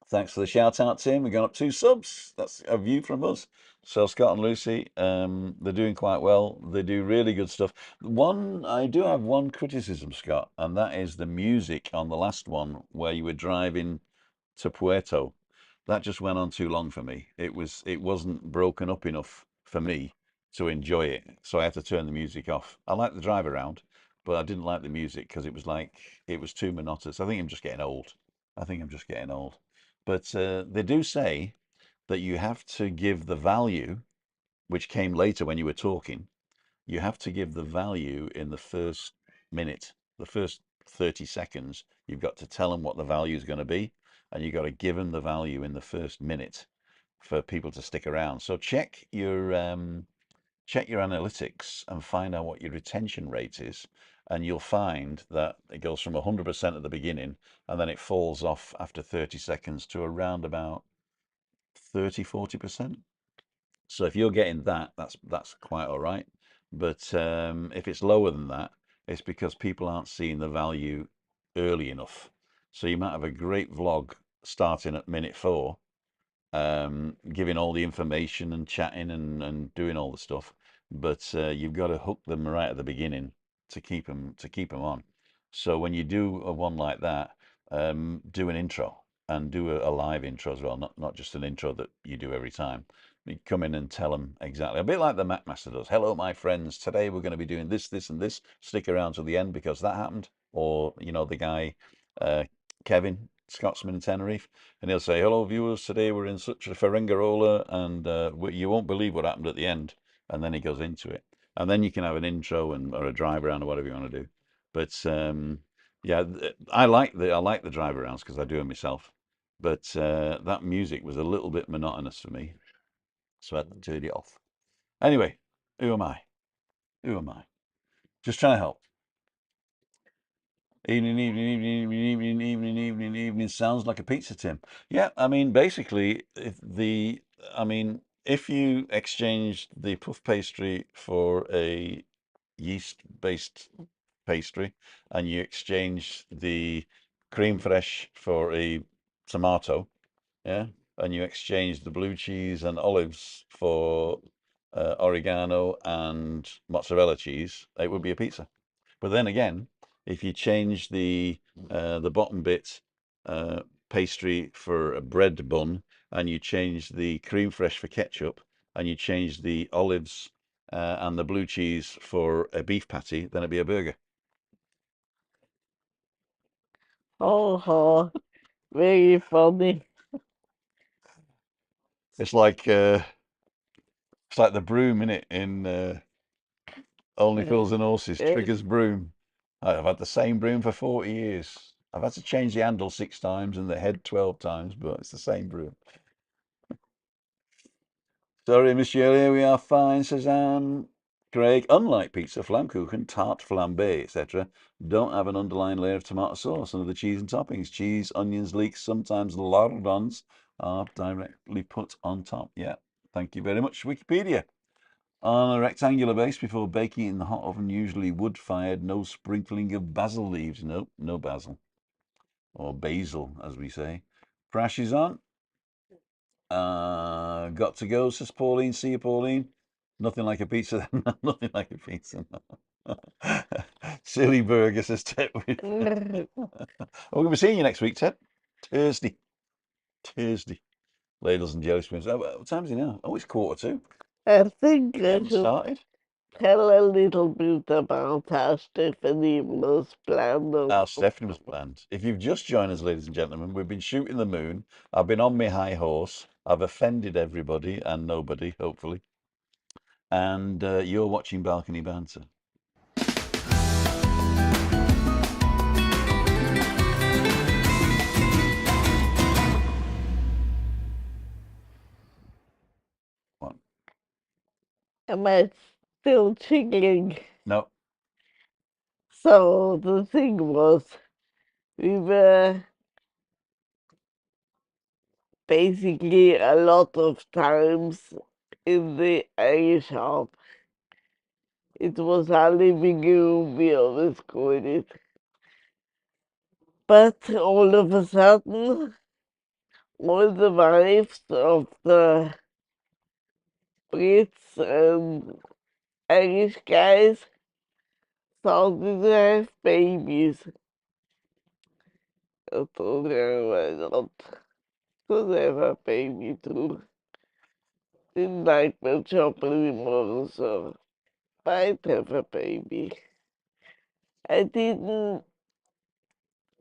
Thanks for the shout out, Tim. We've gone up 2 subs. That's a view from us. So Scott and Lucy, they're doing quite well. They do really good stuff. I do have one criticism, Scott, and that is the music on the last one where you were driving to Puerto. That just went on too long for me. It wasn't broken up enough for me to enjoy it. So I had to turn the music off. I like the drive around, but I didn't like the music because it was too monotonous. I think I'm just getting old. I think I'm just getting old. But they do say that you have to give the value, which came later when you were talking, you have to give the value in the first minute, the first 30 seconds. You've got to tell them what the value is going to be, and you've got to give them the value in the first minute for people to stick around. So check your analytics and find out what your retention rate is, and you'll find that it goes from 100% at the beginning, and then it falls off after 30 seconds to around about 30-40%. So if you're getting that, that's quite all right. But if it's lower than that, it's because people aren't seeing the value early enough. So you might have a great vlog starting at minute 4, giving all the information and chatting and doing all the stuff, but you've got to hook them right at the beginning to keep them on. So when you do a one like that, do an intro and do a live intro as well, not just an intro that you do every time, You come in and tell them exactly. A bit like the MacMaster does. Hello, my friends. Today we're going to be doing this, this, and this. Stick around to the end because that happened. Or, the guy, uh, Kevin, Scotsman in Tenerife, and he'll say, hello, viewers. Today we're in such a Faringarola, and you won't believe what happened at the end. And then he goes into it. And then you can have an intro or a drive around or whatever you want to do. But yeah, I like the drive arounds because I do them myself. But that music was a little bit monotonous for me, so I had to turn it off. Anyway, who am I? Who am I? Just trying to help. Evening, evening, evening, evening, evening, evening, evening, evening. Sounds like a pizza, Tim. Yeah, I mean, basically, if you exchanged the puff pastry for a yeast-based pastry, and you exchange the cream fraiche for a tomato, yeah, and you exchange the blue cheese and olives for oregano and mozzarella cheese, it would be a pizza. But then again, if you change the bottom bit uh, pastry for a bread bun, and you change the creme fraiche for ketchup, and you change the olives and the blue cheese for a beef patty, then it'd be a burger. Oh, very funny. It's like uh, it's like the broom in it in Only Fools and Horses. Uh, Trigger's broom. I've had the same broom for 40 years. I've had to change the handle 6 times and the head 12 times, but it's the same broom. Sorry, Miss Shirley, we are fine, says Anne. Craig, unlike pizza, flammkuchen, tart, flambe, etc., don't have an underlying layer of tomato sauce under the cheese and toppings. Cheese, onions, leeks, sometimes lardons are directly put on top. Yeah, thank you very much, Wikipedia. On a rectangular base before baking in the hot oven, usually wood-fired, no sprinkling of basil leaves. Nope, no basil. Or basil, as we say. Prash is on. Got to go, says Pauline. See you, Pauline. Nothing like a pizza. Nothing like a pizza. Silly burger, says Ted. We're going to be seeing you next week, Ted. Thursday. Thursday. Ladles and jelly spoons. What time is it now? Oh, it's 1:45. I think We I haven't should started. tell a little bit about how Stephanie was planned Our along. Stephanie was planned. If you've just joined us, ladies and gentlemen, we've been shooting the moon. I've been on my high horse. I've offended everybody and nobody, hopefully. And you're watching Balcony Banter. What? Am I still jiggling? No. So the thing was, we were basically a lot of times in the eye shop. It was our living room, we always called it. But all of a sudden, all the wives of the Brits and Irish guys started to have babies. I told her why not? Could have a baby too. Didn't like my job anymore, so might have a baby. I didn't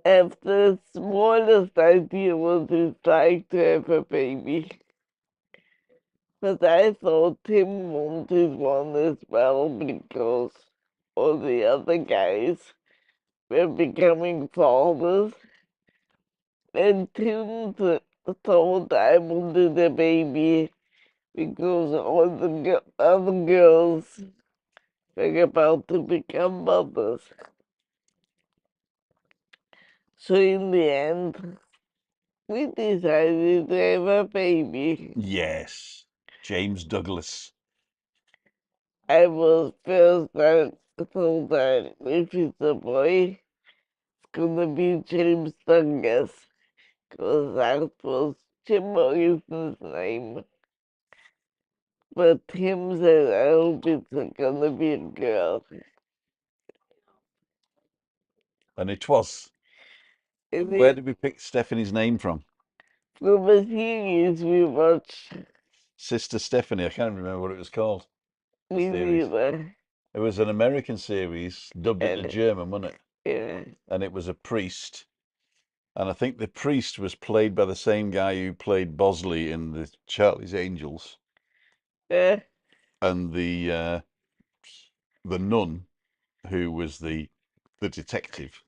have the smallest idea what it's like to have a baby. But I thought Tim wanted one as well because all the other guys were becoming fathers. And Tim thought I wanted a baby because all the other girls were about to become mothers. So in the end, we decided to have a baby. Yes. James Douglas. I was first told that if it's a boy, it's gonna be James Douglas, because that was Jim Morrison's name. But Tim said, I hope it's gonna be a girl. And it was. And Where it, did we pick Stephanie's name from? from a series we watched, Sister Stephanie. I can't remember what it was called. The Me series. neither. It was an American series dubbed into And German, wasn't it? yeah, And it was a priest. And I think the priest was played by the same guy who played Bosley in the Charlie's Angels. yeah, And the nun who was the detective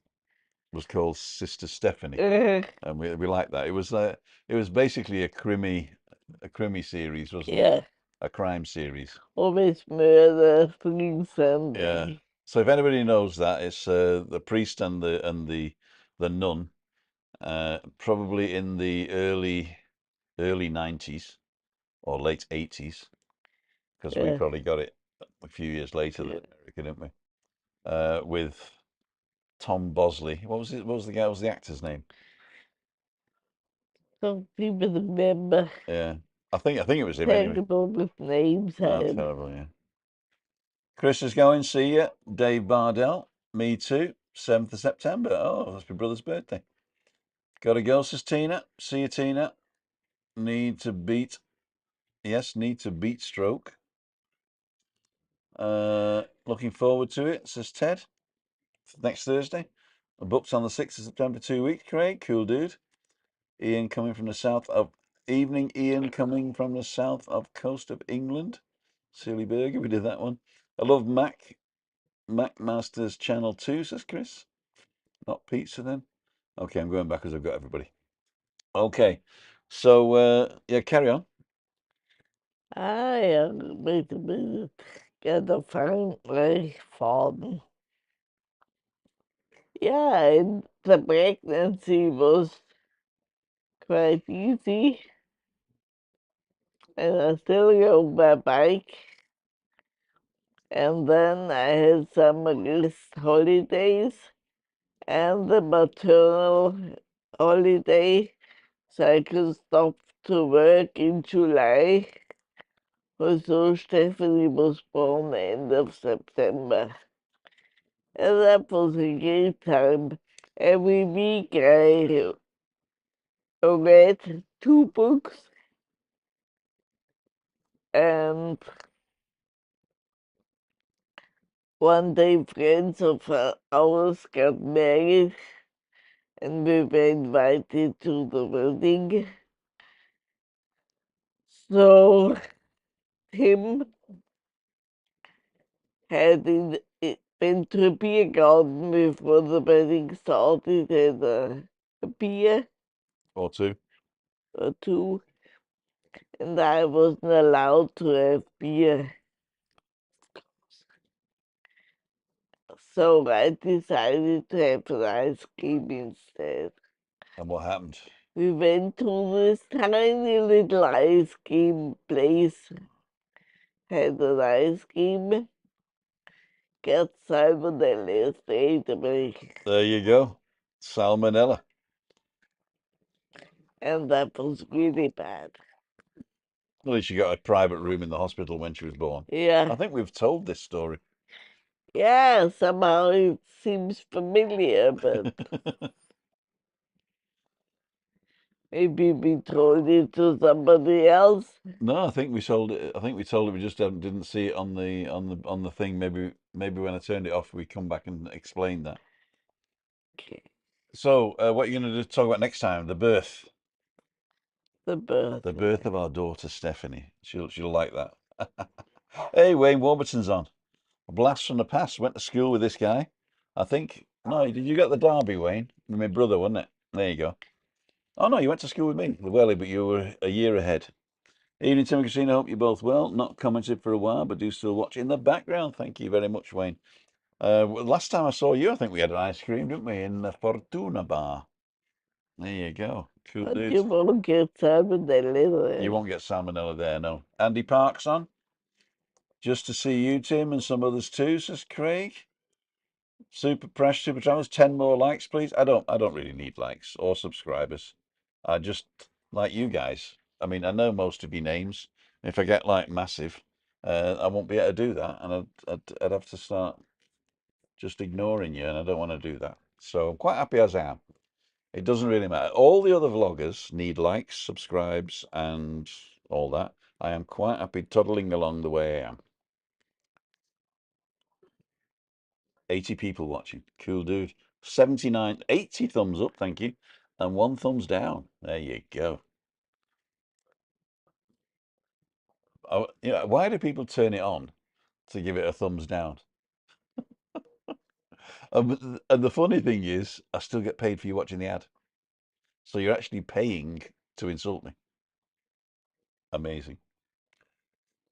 was called Sister Stephanie. uh, And we liked that. It was basically a crimi series, wasn't it? yeah. A crime series. Always murder through Yeah. Sunday. So if anybody knows that, it's the priest and the nun, probably in the early 90s or late 80s, because we Yeah, probably got it a few years later than yeah. America, didn't we? With Tom Bosley. What was the guy? What was the actor's name? Some people remember Yeah. I think it was him anyway. terrible with names Oh, and terrible, yeah. Chris is going, see you. Dave Bardell, me too. 7th of September. Oh, that's my brother's birthday. Gotta go, says Tina. See you, Tina. Need to beat, yes, need to beat stroke. Looking forward to it, says Ted. Next Thursday. I'm booked on the 6th of September, 2 weeks. Craig, cool dude. Ian coming from the south of, evening, Ian coming from the south of coast of England. Silly Burger, we did that one. I love Mac Masters Channel 2, says Chris. Not pizza then. Okay, I'm going back because I've got everybody. Okay, so yeah, carry on. I am wait a minute. Gotta find my phone. Yeah, and the pregnancy was quite easy. And I still rode my bike. And then I had some rest holidays and the maternal holiday, so I could stop to work in July. So Stephanie was born end of September. And that was a great time. Every week I read 2 books, and one day friends of ours got married and we were invited to the wedding. So Tim had been to a beer garden before the wedding started, had a beer Or two. or two, and I wasn't allowed to have beer. So I decided to have an ice cream instead. And what happened? We went to this tiny little ice cream place, had an ice cream, got salmonella straight away, There you go. Salmonella. and that was really bad. At least she got a private room in the hospital when she was born. Yeah, I think we've told this story. yeah, somehow it seems familiar, but maybe we told it to somebody else. No, I think we sold it. I think we told it. We just didn't see it on the thing. Maybe when I turned it off, we come back and explain that. Okay, So, what are you going to talk about next time? the The birth. birth of our daughter Stephanie. She'll like that. Hey, Wayne Warburton's on. A blast from the past. Went to school with this guy. I think. No, did you get the Derby, Wayne? My brother, wasn't it? There you go. Oh no, you went to school with me, the Welly, but you were a year ahead. Evening, Tim and Christina. Hope you're both well. Not commented for a while, but do still watch in the background. Thank you very much, Wayne. Last time I saw you, I think we had an ice cream, didn't we, in the Fortuna bar? There you go. Cool But dudes. you won't get salmonella You there. won't get salmonella there, no. Andy Parks on. Just to see you, Tim, and some others too, says Craig. Super Press, Super Travels, 10 more likes, please. I don't really need likes or subscribers. I just like you guys. I mean, I know most of your names. If I get like massive, I won't be able to do that, and I'd have to start just ignoring you, and I don't want to do that. So I'm quite happy as I am. It doesn't really matter. All the other vloggers need likes, subscribes, and all that. I am quite happy toddling along the way I am. 80 people watching. Cool dude. 79, 80 thumbs up, thank you. And 1 thumbs down. There you go. Oh, why do people turn it on to give it a thumbs down? And the funny thing is, I still get paid for you watching the ad. So you're actually paying to insult me. Amazing.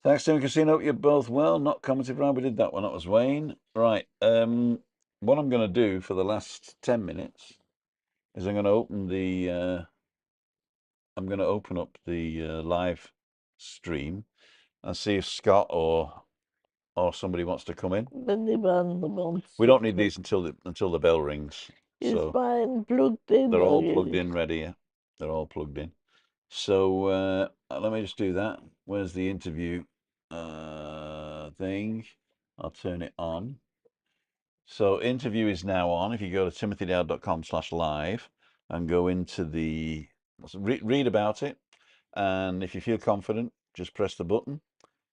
Thanks, Tim and Christina. Hope you're both well. Not commented round. We did that one. That was Wayne. Right. What I'm going to do for the last 10 minutes is I'm going to open up the live stream and see if Scott or somebody wants to come in. Anyone wants We to don't need come. these until the bell rings. Is So mine plugged in they're all plugged already? in ready. Yeah. They're all plugged in. So let me just do that. Where's the interview thing? I'll turn it on. So interview is now on. If you go to timothydowd.com/live and go into read about it, and if you feel confident, just press the button.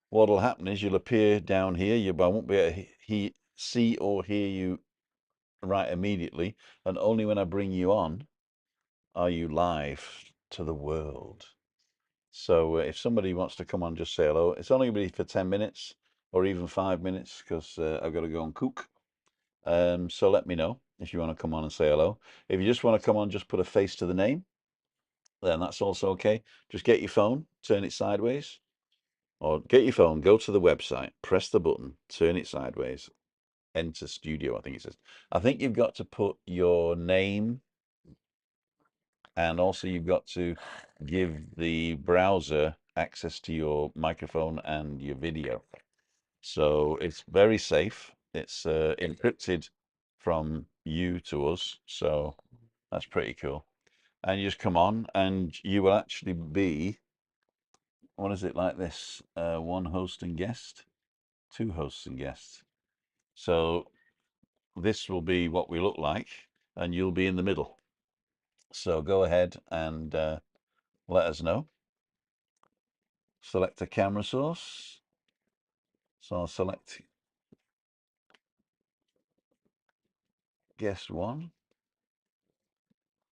What'll happen is you'll appear down here. I won't be able to see or hear you right immediately, and only when I bring you on are you live to the world. So if somebody wants to come on, just say hello. It's only going to be for 10 minutes or even 5 minutes because I've got to go and cook. So let me know if you want to come on and say hello. If you just want to come on, just put a face to the name, then that's also okay. Just get your phone, turn it sideways, or get your phone, go to the website, press the button, turn it sideways, enter studio, I think it says. I think you've got to put your name, and also you've got to give the browser access to your microphone and your video. So it's very safe. It's encrypted from you to us. So that's pretty cool. And you just come on and you will actually be, what is it like this? One host and guest, two hosts and guests. So this will be what we look like, and you'll be in the middle. So go ahead and let us know. Select a camera source. So I'll select guest one.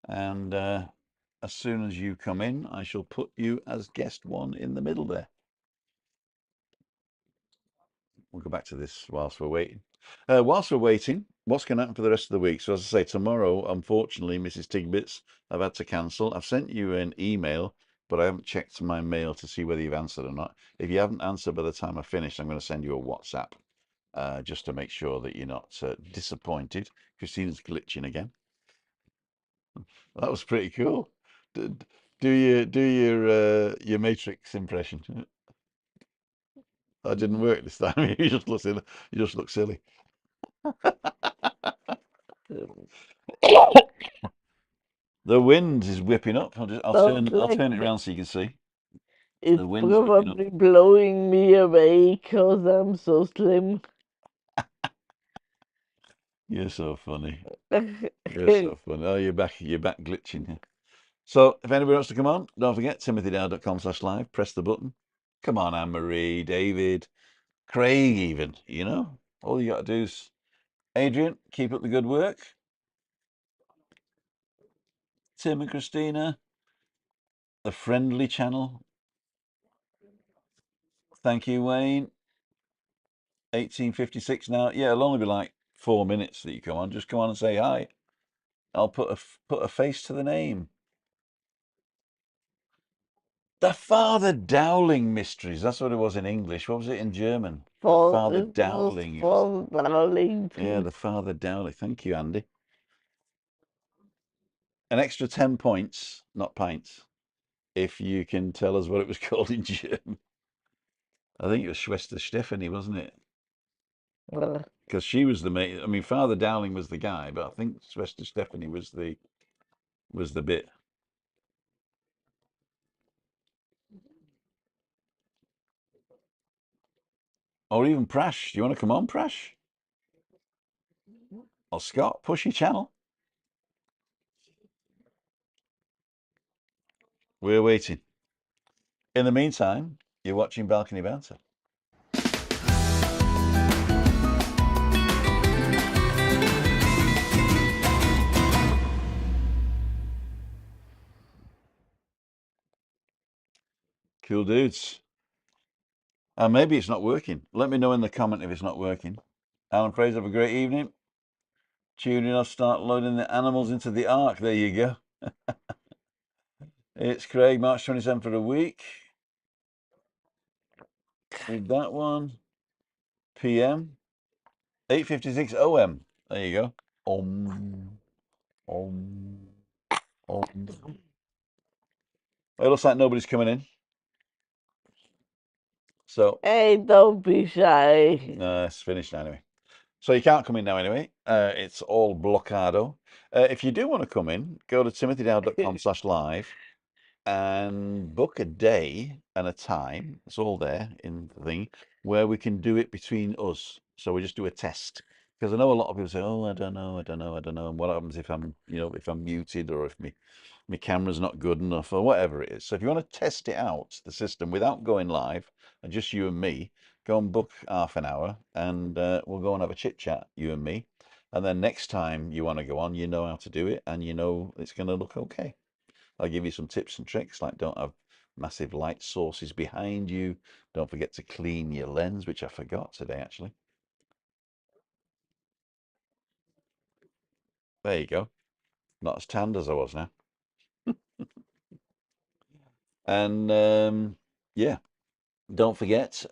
And as soon as you come in, I shall put you as guest one in the middle there. We'll go back to this whilst we're waiting. Whilst we're waiting, what's going to happen for the rest of the week? So as I say, tomorrow, unfortunately, Mrs. Tigbits, I've had to cancel. I've sent you an email, but I haven't checked my mail to see whether you've answered or not. If you haven't answered by the time I finish, I'm going to send you a WhatsApp just to make sure that you're not disappointed. Christina's glitching again. That was pretty cool. D- do your Matrix impression. That didn't work this time. You just look silly. You just look silly. The wind is whipping up. I'll Sounds like turn it around so you can see. it's The wind's whipping up. probably blowing me away because I'm so slim. You're so funny. You're so funny. Oh, you're back glitching here. So if anybody wants to come on, don't forget timothydowd.com/live. Press the button. Come on, Anne Marie, David, Craig, even. All you got to do is Adrian, keep up the good work. Tim and Christina, the friendly channel. Thank you, Wayne. 1856 now. Yeah, it'll only be like 4 minutes that you come on. Just come on and say hi. I'll put a face to the name. The Father Dowling Mysteries. That's what it was in English. What was it in German? The Father It was Dowling. for darling Yeah, too. the Father Dowling. Thank you, Andy. An extra 10 points, not pints, if you can tell us what it was called in German. I think it was Schwester Stephanie, wasn't it? Well, Because she was the mate. I mean, Father Dowling was the guy, but I think Schwester Stephanie was the bit. Or even Prash. Do you want to come on, Prash? Or Scott? Push your channel. We're waiting. In the meantime, You're watching Balcony Banter. Cool dudes. And maybe it's not working. Let me know in the comment if it's not working. Alan Fraser, have a great evening. Tune in, I'll start loading the animals into the ark. There you go. It's Craig, March 27th for a week. Read that one. PM. 8:56 OM. There you go. Om. Om. Om. It looks like nobody's coming in. So, Hey, don't be shy. it's finished now anyway. So you can't come in now anyway. It's all blockado. If you do want to come in, go to timothydowd.com/live and book a day and a time. It's all there in the thing where we can do it between us. So we just do a test. Because I know a lot of people say, "Oh, I don't know, I don't know, I don't know." And what happens if I'm, if I'm muted or if my camera's not good enough or whatever it is. So if you want to test it out, the system, without going live, and just you and me, go and book half an hour and we'll go and have a chit chat, you and me. And then next time you want to go on, you know how to do it and you know it's going to look okay. I'll give you some tips and tricks, like don't have massive light sources behind you. Don't forget to clean your lens, which I forgot today, actually. There you go. Not as tanned as I was now. And yeah, don't forget,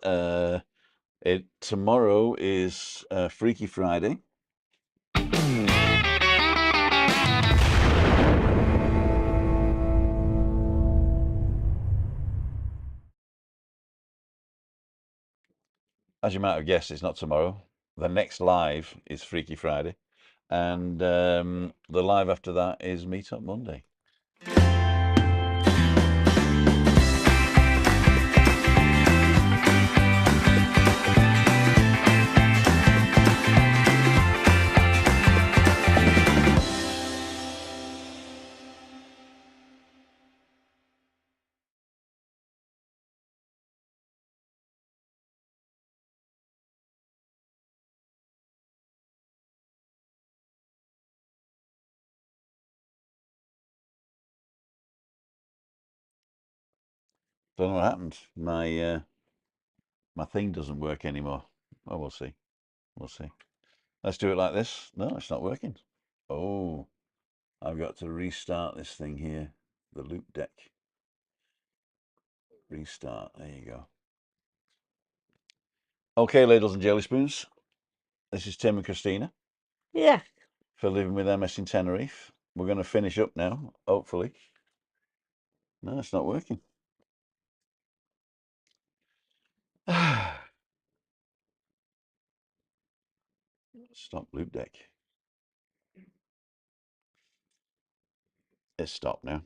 tomorrow is Freaky Friday. As you might have guessed, it's not tomorrow. The next live is Freaky Friday, and the live after that is Meetup Monday. Don't know what happened. My thing doesn't work anymore. Oh, we'll see. We'll see. Let's do it like this. No, it's not working. Oh, I've got to restart this thing here. The loop deck. Restart. There you go. Okay, ladles and jelly spoons. This is Tim and Christina Yeah. for Living with MS in Tenerife. We're going to finish up now, hopefully. No, it's not working. Stop loop deck. It's stopped now.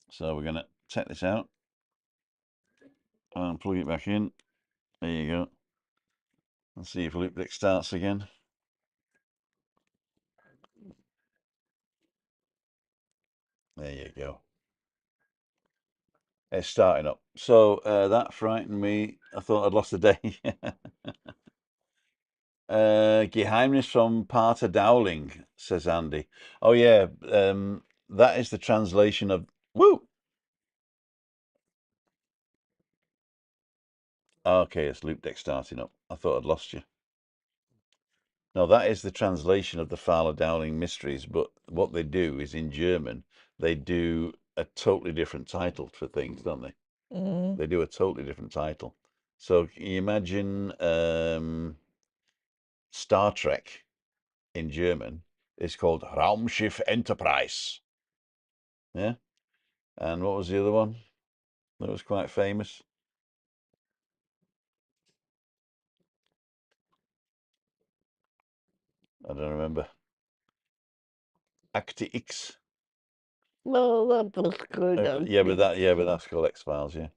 So we're going to take this out and plug it back in. There you go. Let's see if loop deck starts again. There you go. It's starting up. So that frightened me. I thought I'd lost the day. Geheimnis from Pater Dowling, says Andy. Oh yeah, that is the translation of woo. Okay, it's loop deck starting up. I thought I'd lost you. No, that is the translation of the Fowler Dowling Mysteries, but what they do is in German, they do a totally different title for things, don't they? Mm. They do a totally different title. So can you imagine Star Trek in German is called Raumschiff Enterprise. Yeah. And what was the other one that was quite famous? I don't remember. Acte X. No, that was good. But that's called X Files. Yeah.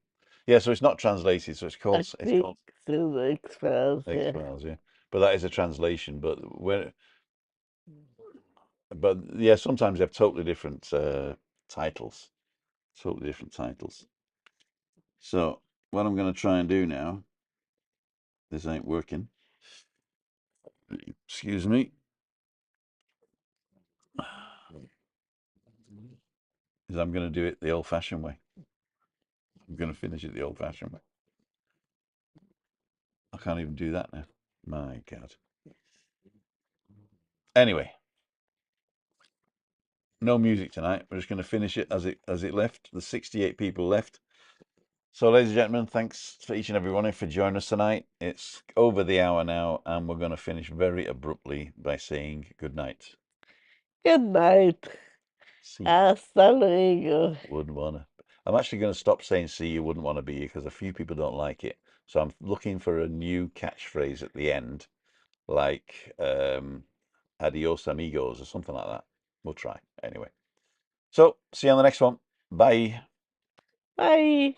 Yeah. So it's not translated. So I it's think called to the X-Files, X yeah. Files. Yeah. But that is a translation. But yeah, sometimes they have totally different titles. Totally different titles. So what I'm going to try and do now, this ain't working. Excuse me. Is I'm going to do it the old-fashioned way. I'm going to finish it the old-fashioned way. I can't even do that now. My God. Anyway, no music tonight. We're just going to finish it as it left. The 68 people left. So, ladies and gentlemen, thanks for each and every one for joining us tonight. It's over the hour now, and we're going to finish very abruptly by saying good night. Good night. See you. Hasta luego. Wouldn't wanna. I'm actually going to stop saying "see you wouldn't want to be" because a few people don't like it. So I'm looking for a new catchphrase at the end, like "adios amigos" or something like that. We'll try anyway. So see you on the next one. Bye. Bye.